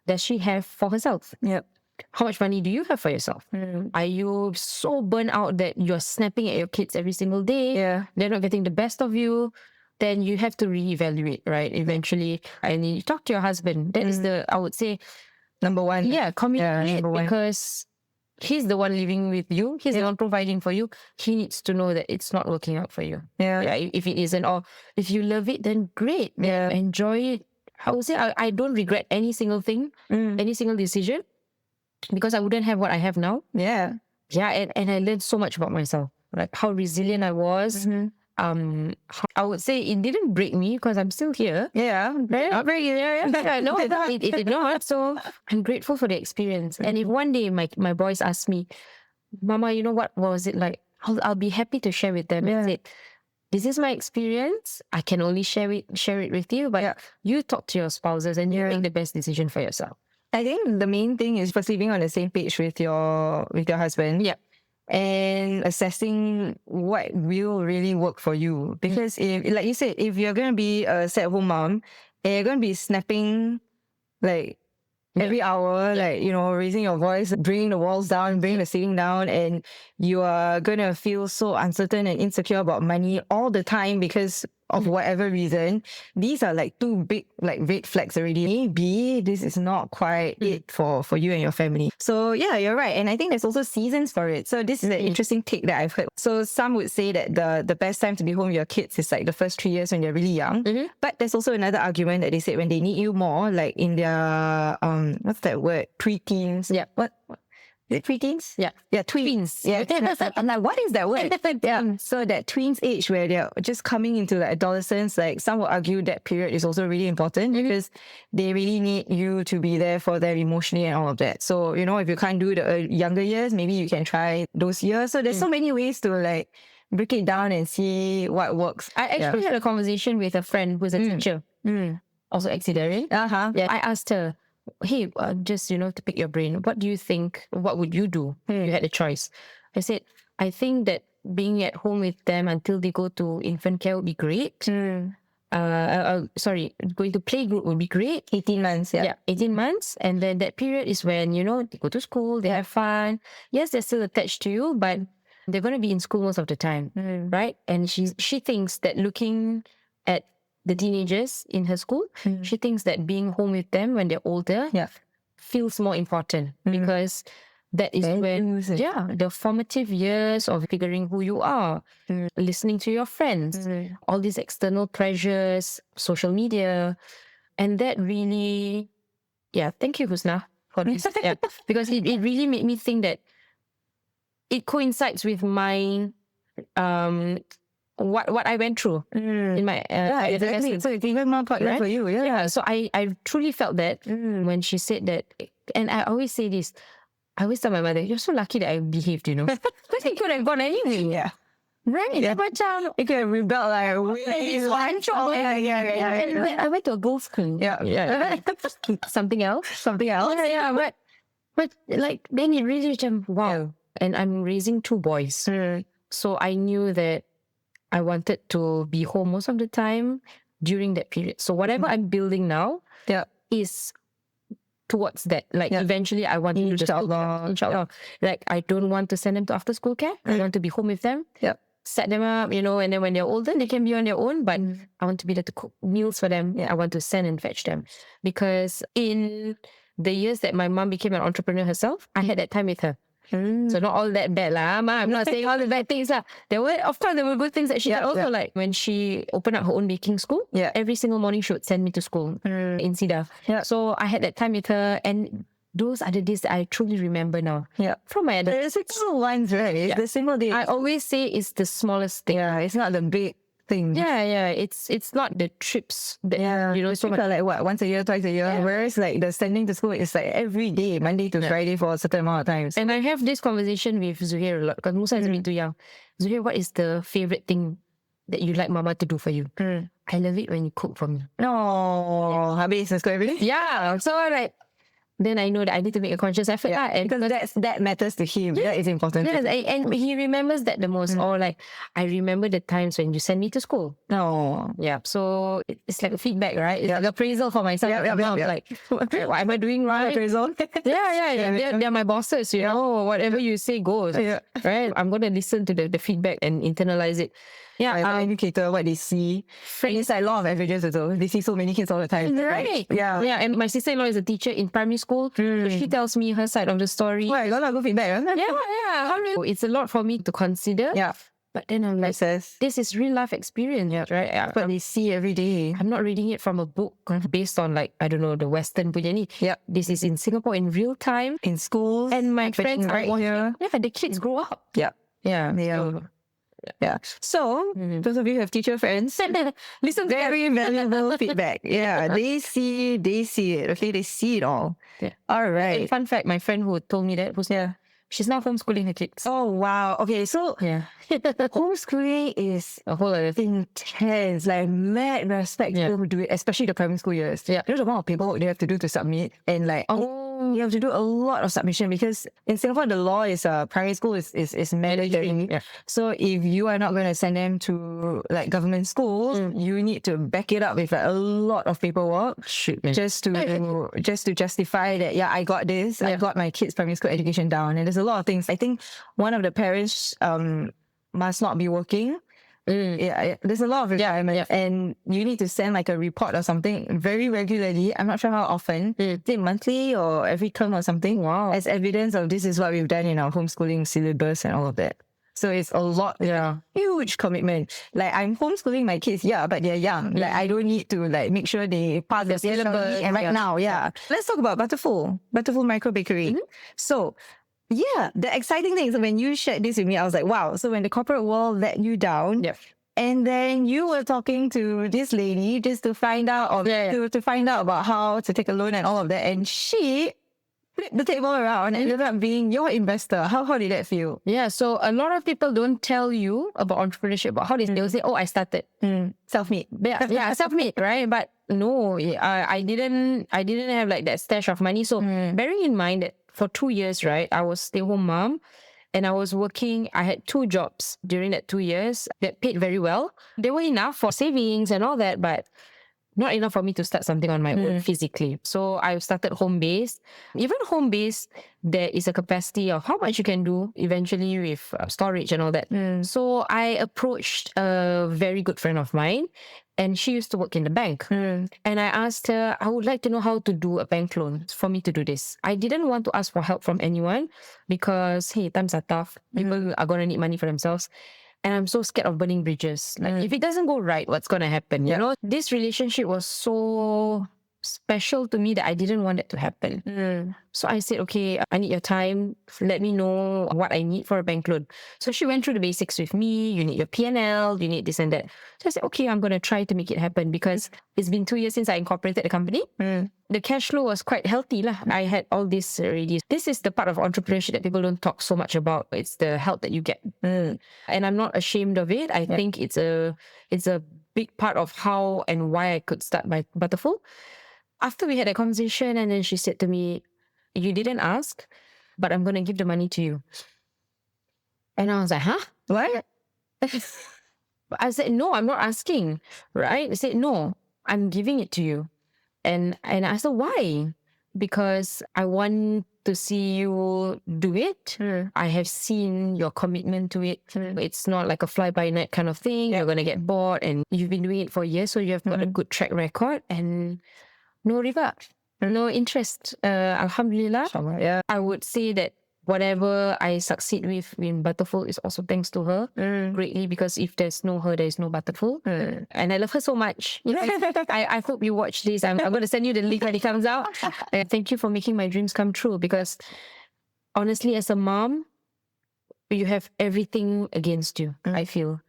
does she have for herself? Yep. How much money do you have for yourself? Are you so burnt out that you're snapping at your kids every single day? They're not getting the best of you. Then you have to reevaluate, right? Eventually. And you talk to your husband. That is I would say, number one. Yeah, communicate, number one. because he's the one living with you. He's the one providing for you. He needs to know that it's not working out for you. If it isn't, or if you love it, then great. Enjoy it. I would say I don't regret any single thing, any single decision, because I wouldn't have what I have now. And I learned so much about myself, like how resilient I was. I would say it didn't break me because I'm still here. Not break you. No, it did not. So I'm grateful for the experience. And if one day my boys ask me, Mama, you know what was it like? I'll be happy to share with them. I said, this is my experience. I can only share it with you, but you talk to your spouses and you make the best decision for yourself. I think the main thing is firstly being on the same page with your husband. And assessing what will really work for you. Because if, like you said, if you're going to be a stay-at-home mom and you're going to be snapping like every hour, like, raising your voice, bringing the walls down, bringing the ceiling down, and you are going to feel so uncertain and insecure about money all the time because of whatever reason, these are like two big like red flags already. Maybe this is not quite it for you and your family. So yeah, you're right. And I think there's also seasons for it. So this is an interesting take that I've heard. So some would say that the best time to be home with your kids is like the first 3 years when they're really young. But there's also another argument that they say when they need you more, like in their what's that word? Pre-teens. What? Is it preteens? Tweens. I'm like, what is that word? So that tweens age where they're just coming into the adolescence, like some will argue that period is also really important because they really need you to be there for them emotionally and all of that. So, if you can't do the younger years, maybe you can try those years. So there's so many ways to like break it down and see what works. I actually had a conversation with a friend who's a teacher, also auxiliary. I asked her, hey, just, to pick your brain, what do you think, what would you do if you had a choice? I said, I think that being at home with them until they go to infant care would be great. Going to playgroup would be great. 18 months, 18 months. And then that period is when, they go to school, they have fun. Yes, they're still attached to you, but they're going to be in school most of the time, right? And she thinks that looking at the teenagers in her school, she thinks that being home with them when they're older feels more important because that is when the formative years of figuring who you are, listening to your friends, all these external pressures, social media, and that really, thank you, Husna, for this. Because it really made me think that it coincides with my what I went through in my exactly. So it's even more important for you. So I truly felt that when she said that, and I always say this. I always tell my mother, "You're so lucky that I behaved, because it could have gone anyway." Right. Yeah. Macam, You could have rebelled like, it's one job. I went to a girls' school. Yeah. Something else. Something else. Yeah, but like then it really became wow. And I'm raising 2 boys. So I knew that I wanted to be home most of the time during that period. So whatever I'm building now is towards that. Like eventually I want to do the school care. Inshallah. Like I don't want to send them to after school care. I want to be home with them. Set them up, and then when they're older, they can be on their own. But I want to be there to cook meals for them. I want to send and fetch them. Because in the years that my mom became an entrepreneur herself, I had that time with her. So not all that bad lah, Ma. I'm not saying all the bad things lah. Of course, there were good things that she did also. Like when she opened up her own baking school, every single morning she would send me to school in Sida. So I had that time with her, and those are the days that I truly remember now. From my other. There's little ones, right? It's the simple days. I always say it's the smallest thing. It's not the big thing. It's not the trips that so much like what, once a year, twice a year. Whereas like the sending to school is like every day, Monday to Friday for a certain amount of times. And I have this conversation with Zuhair a lot because Musa is a bit too young. Zuhair, what is the favorite thing that you like Mama to do for you? I love it when you cook for me. No, habis let's go every day. So like then I know that I need to make a conscious effort. And because that matters to him. That is important. Yes, and he remembers that the most. Or like, I remember the times when you send me to school. So it's like a feedback, right? It's like appraisal for myself. Like, what am I doing right? Appraisal. They're my bosses, whatever you say goes. Right? I'm going to listen to the feedback and internalize it. Educator, what they see. It's like law of averages as well. They see so many kids all the time. Right. And my sister-in-law is a teacher in primary school. So she tells me her side of the story. Well, you got good feedback, huh? It's a lot for me to consider. But then I'm like, this is real life experience, right? But they see every day. I'm not reading it from a book based on like, I don't know, the Western punya ni. This is in Singapore in real time. In schools. And my friends are here. The kids grow up. So, those of you who have teacher friends, listen to very valuable feedback. They see it. Okay, they see it all. All right. And fun fact, my friend who told me that was she's now homeschooling her kids. Oh wow. Okay, so homeschooling is a whole other thing. Intense. Like mad respect to people who do it, especially the primary school years. There's a amount of paperwork they have to do to submit, and like you have to do a lot of submission because in Singapore the law is primary school is mandatory. So if you are not going to send them to like government schools, you need to back it up with like, a lot of paperwork just to justify that I got this. I got my kids' primary school education down, and there's a lot of things. I think one of the parents must not be working. There's a lot of requirements, and you need to send like a report or something very regularly. I'm not sure how often. Is it monthly or every term or something? Wow. As evidence of this is what we've done in our homeschooling syllabus and all of that. So it's a lot, huge commitment. Like I'm homeschooling my kids, but they're young. Like I don't need to like make sure they pass the syllabus. And right now, let's talk about Butterful Microbakery. So the exciting thing is when you shared this with me, I was like, wow. So when the corporate world let you down, and then you were talking to this lady just to find out to find out about how to take a loan and all of that, and she flipped the table around and ended up being your investor. How did that feel? So a lot of people don't tell you about entrepreneurship, but how they'll say, I started self-made. Self-made, right? But no, I didn't have like that stash of money. So bearing in mind that for 2 years, right, I was stay-home mom and I was working. I had 2 jobs during that 2 years that paid very well. They were enough for savings and all that, but not enough for me to start something on my own physically. So I started home-based. Even home-based, there is a capacity of how much you can do eventually with storage and all that. So I approached a very good friend of mine, and she used to work in the bank. And I asked her, I would like to know how to do a bank loan for me to do this. I didn't want to ask for help from anyone because, hey, times are tough. People are going to need money for themselves. And I'm so scared of burning bridges. Like, if it doesn't go right, what's going to happen? You know, this relationship was so special to me that I didn't want that to happen. So I said, okay, I need your time. Let me know what I need for a bank loan. So she went through the basics with me. You need your P&L, you need this and that. So I said, okay, I'm going to try to make it happen because it's been 2 years since I incorporated the company. The cash flow was quite healthy. I had all this already. This is the part of entrepreneurship that people don't talk so much about. It's the help that you get. And I'm not ashamed of it. I think it's a big part of how and why I could start my Butterful. After we had a conversation, and then she said to me, you didn't ask, but I'm going to give the money to you. And I was like, huh? What? I said, no, I'm not asking, right? I said, no, I'm giving it to you. And I said, why? Because I want to see you do it. I have seen your commitment to it. It's not like a fly-by-night kind of thing. You're going to get bored, and you've been doing it for years, so you have got a good track record. And no riba, no interest. Alhamdulillah. Yeah. I would say that whatever I succeed with in Butterful is also thanks to her greatly, because if there's no her, there's no Butterful. And I love her so much. I hope you watch this. I'm going to send you the link when it comes out. Thank you for making my dreams come true, because honestly, as a mom, you have everything against you, I feel.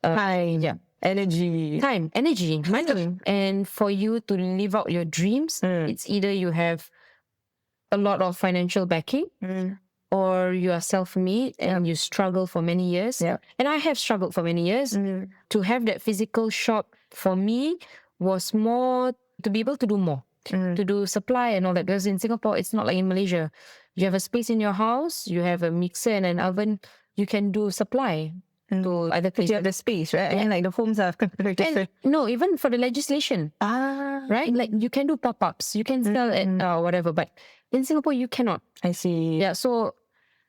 Time, energy, money. And for you to live out your dreams, it's either you have a lot of financial backing or you are self-made and you struggle for many years. And I have struggled for many years. To have that physical shop for me was more to be able to do more, to do supply and all that. Because in Singapore, it's not like in Malaysia. You have a space in your house, you have a mixer and an oven, you can do supply to other places. You have the space, right? I mean, like the homes are very different. No, even for the legislation, right? Like you can do pop-ups, you can sell it whatever, but in Singapore you cannot. I see. Yeah, so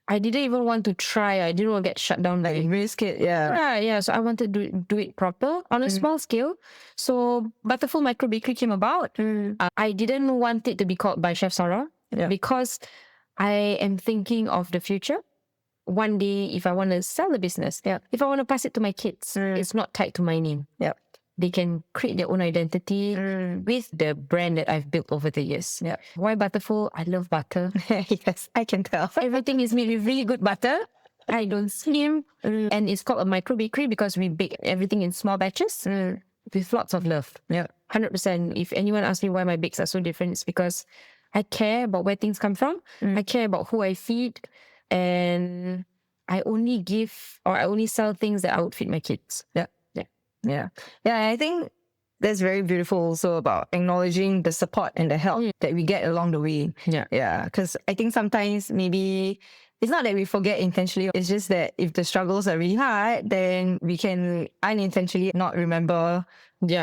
I didn't even want to try. I didn't want to get shut down. Like risk it, Yeah. So I wanted to do it proper on a small scale. So Butterful Microbakery came about. I didn't want it to be called by Chef Sarah because I am thinking of the future. One day, if I want to sell the business, if I want to pass it to my kids, it's not tied to my name. They can create their own identity with the brand that I've built over the years. Why Butterful? I love butter. Yes, I can tell. Everything is made with really good butter. I don't skim. And it's called a micro bakery because we bake everything in small batches with lots of love. 100%. If anyone asks me why my bakes are so different, it's because I care about where things come from. I care about who I feed. And I only give or I only sell things that I would feed my kids. Yeah, I think that's very beautiful also about acknowledging the support and the help that we get along the way. Because I think sometimes maybe it's not that we forget intentionally. It's just that if the struggles are really hard, then we can unintentionally not remember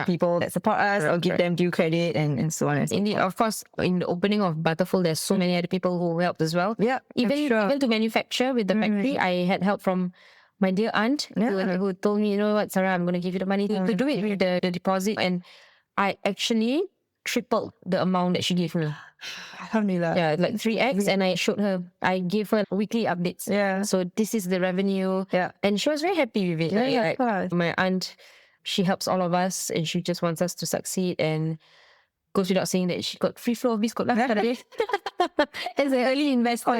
people that support us or give them due credit and so on and so Indeed, forth. of course, in the opening of Butterful, there's so many other people who helped as well. Even to manufacture with the factory, I had help from my dear aunt who told me, you know what, Sarah, I'm going to give you the money to do it with the deposit. And I actually tripled the amount that she gave me. Alhamdulillah. Yeah, like 3x. And I showed her, I gave her weekly updates. So this is the revenue. And she was very happy with it. My aunt, she helps all of us and she just wants us to succeed, and goes without saying that she got free flow of Biskot as an early investor.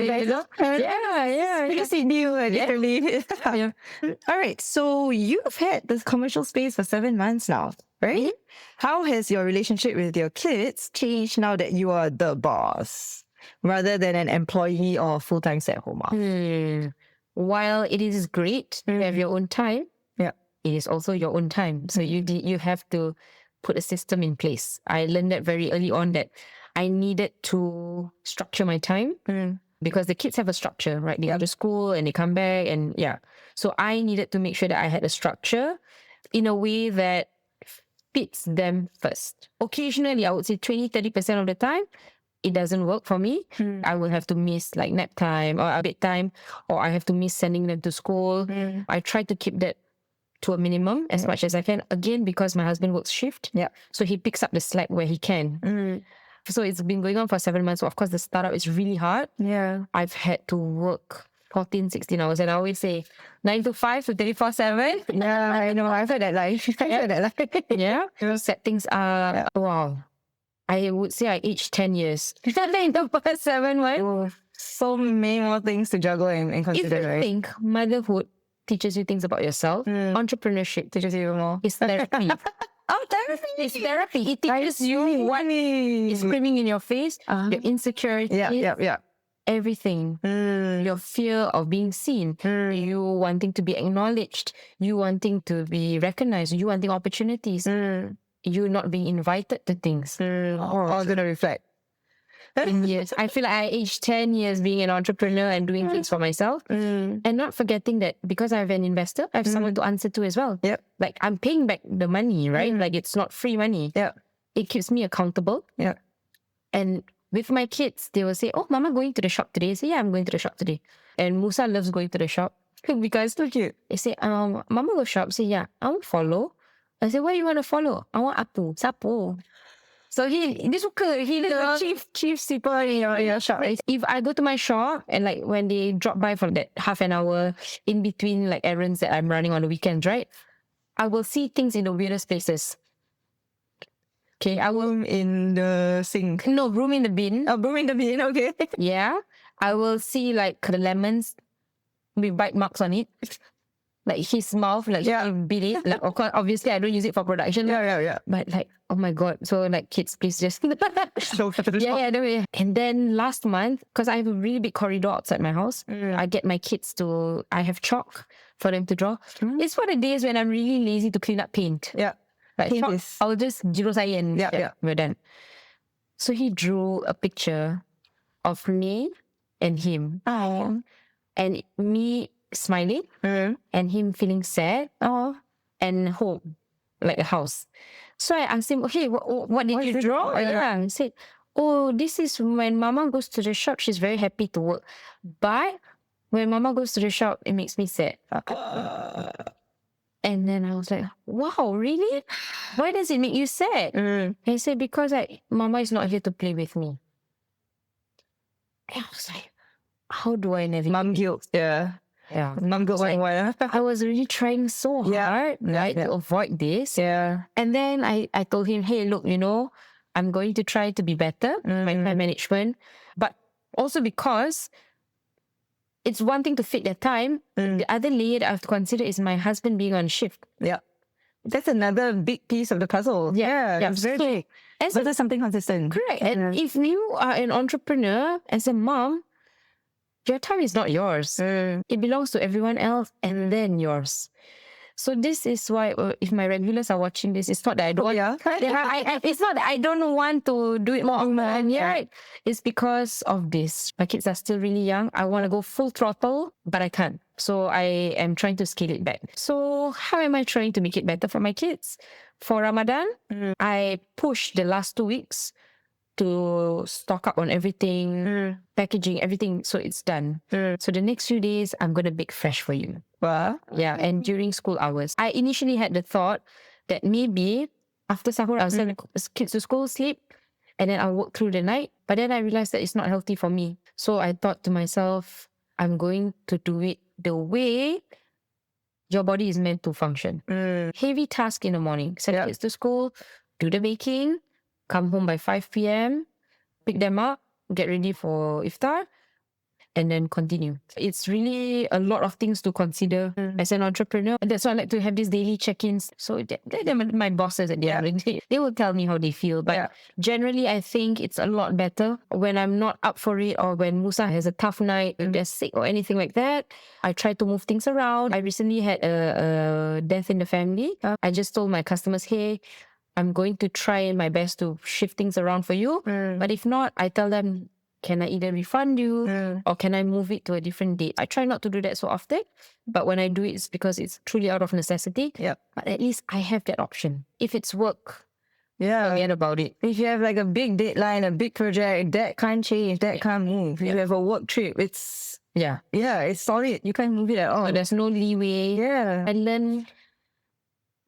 Because he knew literally. All right, so you've had this commercial space for 7 months now, right? How has your relationship with your kids changed now that you are the boss rather than an employee or full-time stay-at-home? While it is great to have your own time, it is also your own time. So you have to put a system in place. I learned that very early on, that I needed to structure my time because the kids have a structure, right? They go to school and they come back and So I needed to make sure that I had a structure in a way that fits them first. Occasionally, I would say 20-30% of the time, it doesn't work for me. I will have to miss like nap time or bedtime, or I have to miss sending them to school. I try to keep that to a minimum as much as I can. Again, because my husband works shift. So he picks up the slack where he can. So it's been going on for 7 months. So of course the startup is really hard. I've had to work 14, 16 hours. And I always say 9 to 5 to 24/7. I know. I've heard that life. Set things up. Wow. I would say I aged 10 years. In the past 7 months. So many more things to juggle and If consider, you right? think motherhood teaches you things about yourself, entrepreneurship Teaches you even more. is therapy. Oh, therapy! It's therapy. It teaches you what is screaming in your face, your insecurity, Yeah. everything. Your fear of being seen, you wanting to be acknowledged, you wanting to be recognized, you wanting opportunities, you not being invited to things. All gonna reflect. In years. I feel like I aged 10 years being an entrepreneur and doing things for myself. And not forgetting that because I have an investor, I have someone to answer to as well. Yep. Like I'm paying back the money, right? Like it's not free money. Yeah. It keeps me accountable. Yeah. And with my kids, they will say, "Oh, Mama going to the shop today." I say, "Yeah, I'm going to the shop today." And Musa loves going to the shop because So cute. they say, "Mama go shop." I say, "Yeah, I want follow." I say, "Why you want to follow?" "I want Apu. Sapu." So dia suka. He the chief sweeper in your shop. Right? If I go to my shop and like when they drop by for that half an hour in between like errands that I'm running on the weekends, right? I will see things in the weirdest places. Okay, I will Room in the sink. no room in the bin. Oh, room in the bin, okay. Yeah, I will see like the lemons with bite marks on it. Like his mouth, like he bit it. Like, of course, obviously, I don't use it for production. Yeah. But like, oh my god! So like, kids, please just So yeah. And then last month, because I have a really big corridor outside my house, I get my kids to. I have chalk for them to draw. It's for the days when I'm really lazy to clean up paint. Yeah. Like Paint chalk, is- I'll just zero sign and Yeah. we're done. So he drew a picture of me and him, Oh. and me smiling and him feeling sad and home, like a house. So I asked him, "Okay, what did you draw?" I said, "Oh, this is when Mama goes to the shop, she's very happy to work. But when Mama goes to the shop, it makes me sad." And then I was like, "Wow, really? Why does it make you sad?" He said, "Because Mama is not here to play with me." And I was like, how do I navigate? Mom guilt. Yeah. Yeah. Mom guilt like what? I was really trying so hard, right, to avoid this. Yeah. And then I told him, "Hey, look, I'm going to try to be better, my time management. But also because it's one thing to fit their time. The other layer that I have to consider is my husband being on shift." Yeah. That's another big piece of the puzzle. Yeah. It's very big. But there's something consistent. Correct. And if you are an entrepreneur, as a mom, your time is not yours. It belongs to everyone else and then yours. So this is why if my regulars are watching this, it's not that I don't want. It's not that I don't want to do it more often. Yeah, right. It's because of this. My kids are still really young. I want to go full throttle, but I can't. So I am trying to scale it back. So how am I trying to make it better for my kids? For Ramadan, I pushed the last 2 weeks to stock up on everything, packaging, everything, so it's done. So the next few days, I'm going to bake fresh for you. Wow. Yeah, and during school hours. I initially had the thought that maybe after sahur, I'll send the kids to school, sleep, and then I'll work through the night. But then I realized that it's not healthy for me. So I thought to myself, I'm going to do it the way your body is meant to function. Heavy task in the morning. Send kids to school, do the baking, come home by 5 p.m., pick them up, get ready for iftar, and then continue. It's really a lot of things to consider as an entrepreneur. And that's why I like to have these daily check-ins. So they're my bosses at the end of the day. They will tell me how they feel. But generally, I think it's a lot better when I'm not up for it or when Musa has a tough night, if they're sick or anything like that. I try to move things around. I recently had a death in the family. I just told my customers, hey, I'm going to try my best to shift things around for you. But if not, I tell them, can I either refund you or can I move it to a different date? I try not to do that so often, but when I do it, it's because it's truly out of necessity. But at least I have that option. If it's work, forget about it. If you have like a big deadline, a big project, that can't change, that can't move. If you have a work trip, it's it's solid. You can't move it at all. So there's no leeway. I learned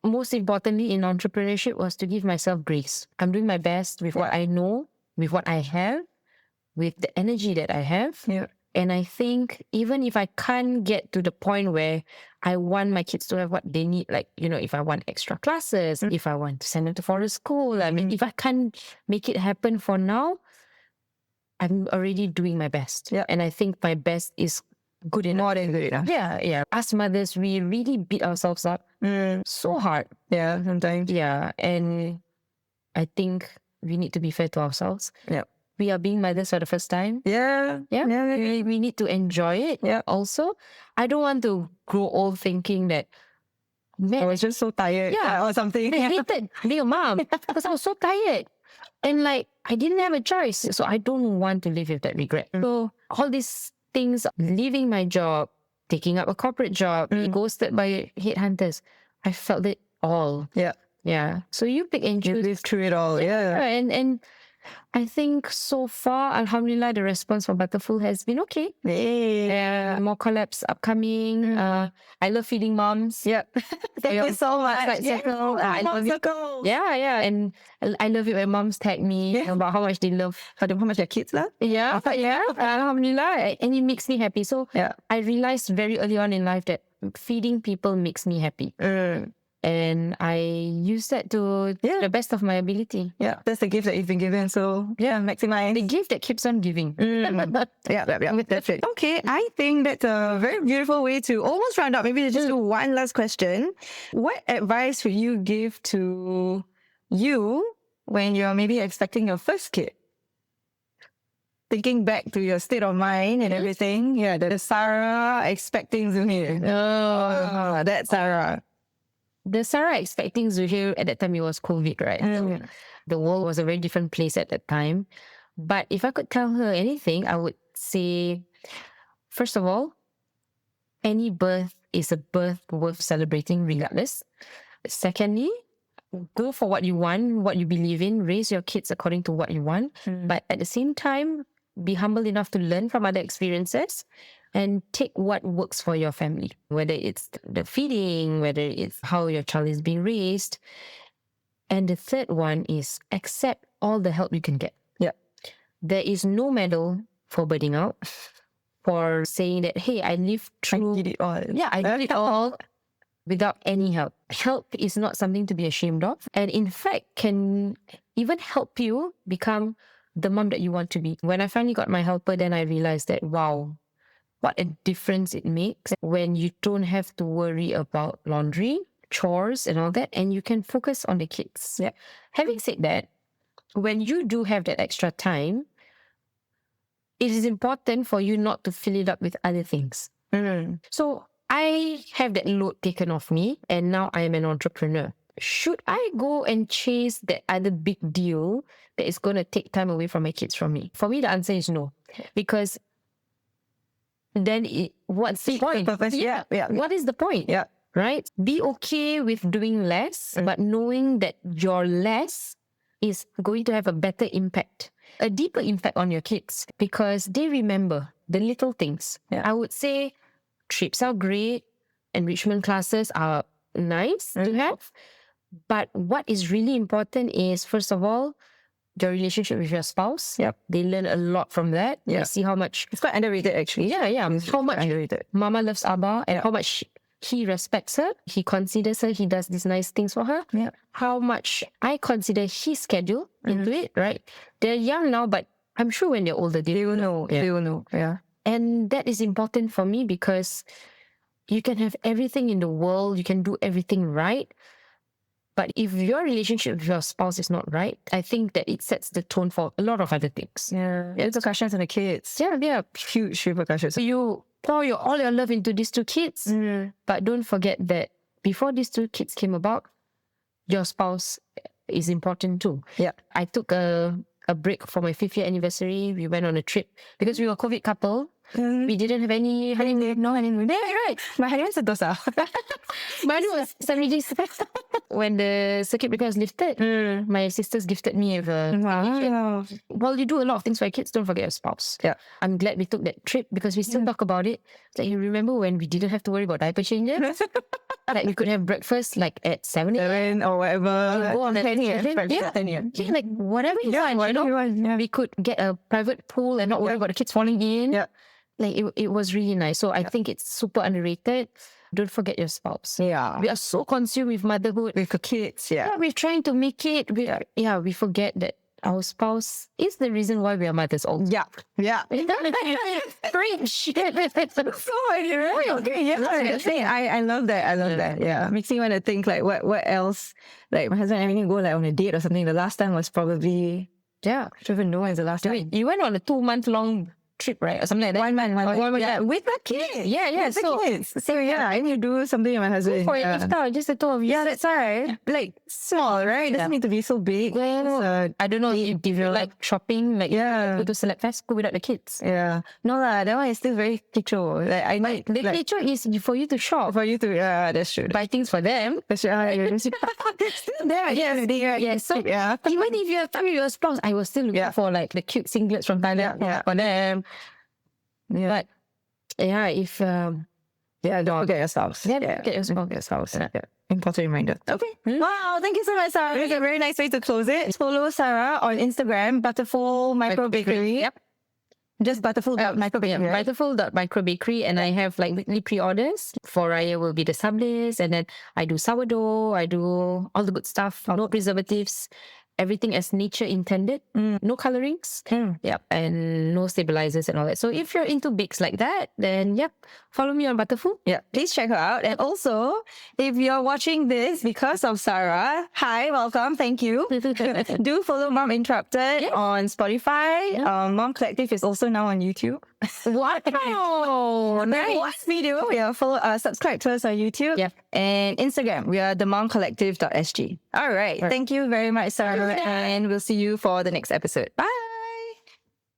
most importantly in entrepreneurship was to give myself grace. I'm doing my best with what I know, with what I have, with the energy that I have. And I think even if I can't get to the point where I want my kids to have what they need, like, if I want extra classes, if I want to send them to forest school, I mean, if I can't make it happen for now, I'm already doing my best. Yeah. And I think my best is good enough. More than good enough. Yeah. As mothers, we really beat ourselves up so hard. Yeah, sometimes. Yeah. And I think we need to be fair to ourselves. Yeah. We are being mothers for the first time. Yeah. We need to enjoy it. Yeah. Also, I don't want to grow old thinking that, man, I was just so tired or something. I hated being a mom because I was so tired. And like, I didn't have a choice. So I don't want to live with that regret. So all these things, leaving my job, taking up a corporate job, being ghosted by headhunters, I felt it all. Yeah. So you pick and choose. You live through it all. Yeah. And I think so far, alhamdulillah, the response for Butterful has been okay. Yeah. More collabs upcoming. I love feeding moms. Yeah. Thank you so much. I love it. Circle. Yeah. And I love it when moms tag me about how much they love. How much their kids love. Yeah. Alhamdulillah. And it makes me happy. So I realized very early on in life that feeding people makes me happy. And I use that to the best of my ability. Yeah, that's the gift that you've been given. So maximize. The gift that keeps on giving. Yeah, that's it. Okay, I think that's a very beautiful way to almost round up. Maybe just do one last question. What advice would you give to you when you're maybe expecting your first kid? Thinking back to your state of mind and everything. Yeah, the Sarah expecting Zuhair. Oh, that's Sarah. The Sarah expecting Zuhair at that time, it was COVID, right? So the world was a very different place at that time. But if I could tell her anything, I would say, first of all, any birth is a birth worth celebrating regardless. Secondly, go for what you want, what you believe in, raise your kids according to what you want. But at the same time, be humble enough to learn from other experiences and take what works for your family, whether it's the feeding, whether it's how your child is being raised. And the third one is accept all the help you can get. Yeah. There is no medal for burning out, for saying that, hey, I lived through... I did it all. Yeah, I did it all without any help. Help is not something to be ashamed of. And in fact, can even help you become the mom that you want to be. When I finally got my helper, then I realized that, wow, what a difference it makes when you don't have to worry about laundry, chores and all that, and you can focus on the kids. Yeah. Having said that, when you do have that extra time, it is important for you not to fill it up with other things. So I have that load taken off me, and now I am an entrepreneur. Should I go and chase that other big deal that is going to take time away from my kids from me? For me, the answer is no. Because then what's the point? Yeah. What is the point? Yeah. Right? Be okay with doing less, but knowing that your less is going to have a better impact, a deeper impact on your kids, because they remember the little things. I would say trips are great, enrichment classes are nice to have, but what is really important is, first of all, your relationship with your spouse. They learn a lot from that. They see how much... It's quite underrated, actually. How much underrated. Mama loves Abba and how much he respects her. He considers her. He does these nice things for her. How much I consider his schedule into it, right? They're young now, but I'm sure when they're older, they will know. They will know. Yeah. And that is important for me because you can have everything in the world. You can do everything right. But if your relationship with your spouse is not right, I think that it sets the tone for a lot of other things. Repercussions on the kids. Huge repercussions. So you pour all your love into these two kids, but don't forget that before these two kids came about, your spouse is important too. I took a break for my 5th year anniversary. We went on a trip because we were a COVID couple. We didn't have any honeymoon. No honeymoon. Right. My honeymoon was Sentosa. Mine was 7 days. When the circuit breaker was lifted, my sisters gifted me with a... Wow. Well, you do a lot of things for your kids, don't forget your spouse. I'm glad we took that trip because we still talk about it. Like, you remember when we didn't have to worry about diaper changes? Like, we could have breakfast like at 7 or whatever. Go on 10 years. Like whatever you want. We could get a private pool and not worry about the kids falling in. like it was really nice. So I think it's super underrated. Don't forget your spouse. Yeah. We are so consumed with motherhood. With the kids, yeah. Yeah, we're trying to make it. We forget that our spouse is the reason why we are mothers also. Yeah. Yeah. Preach. Okay, yeah. I love that. I love that. Yeah. Makes me want to think like what else. Like my husband and I need to go like on a date or something. The last time was probably, Yeah. I don't even know when's the last time. You went on a 2-month-long trip, right? Or something like that. 1 month. 1 month. 1 month, Yeah, yeah. with the kids. Yeah. With the kids. So yeah, I need to do something with my husband. For an iftar, just the two of you. Yeah, that's right. Like small, right? Doesn't need to be so big. Yeah. I don't know if you like shopping, like go to Select Fest, go without the kids. Yeah. No lah, that one is still very kicho. Like I need The nature is for you to shop. for you to that's true. Buy things for them. That's right. It's still there. Yeah, so even if you have time with your spouse, I was still looking for like the cute singlets from Thailand for them. Yeah. But yeah, if don't forget your spouse. don't forget your spouse. Your spouse. Yeah. Important reminder. Okay. Wow, thank you so much, Sarah. It's a very nice way to close it. Follow Sarah on Instagram, Butterful Microbakery. Yep. Just Butterful Microbakery. Right? Butterful.microbakery, and I have like weekly pre-orders. For Raya will be the sublists, and then I do sourdough, I do all the good stuff, no preservatives, everything as nature intended, no colorings, and no stabilizers and all that. So if you're into bakes like that, then follow me on Butterful. Yeah, please check her out. And also, if you're watching this because of Sarah, hi, welcome, thank you. Do follow Mom Interrupted on Spotify. Mom Collective is also now on YouTube. Wow, nice. Last video, subscribe to us on YouTube and Instagram. We are themomcollective.sg. All right. Thank you very much, Sarah, and we'll see you for the next episode. Bye.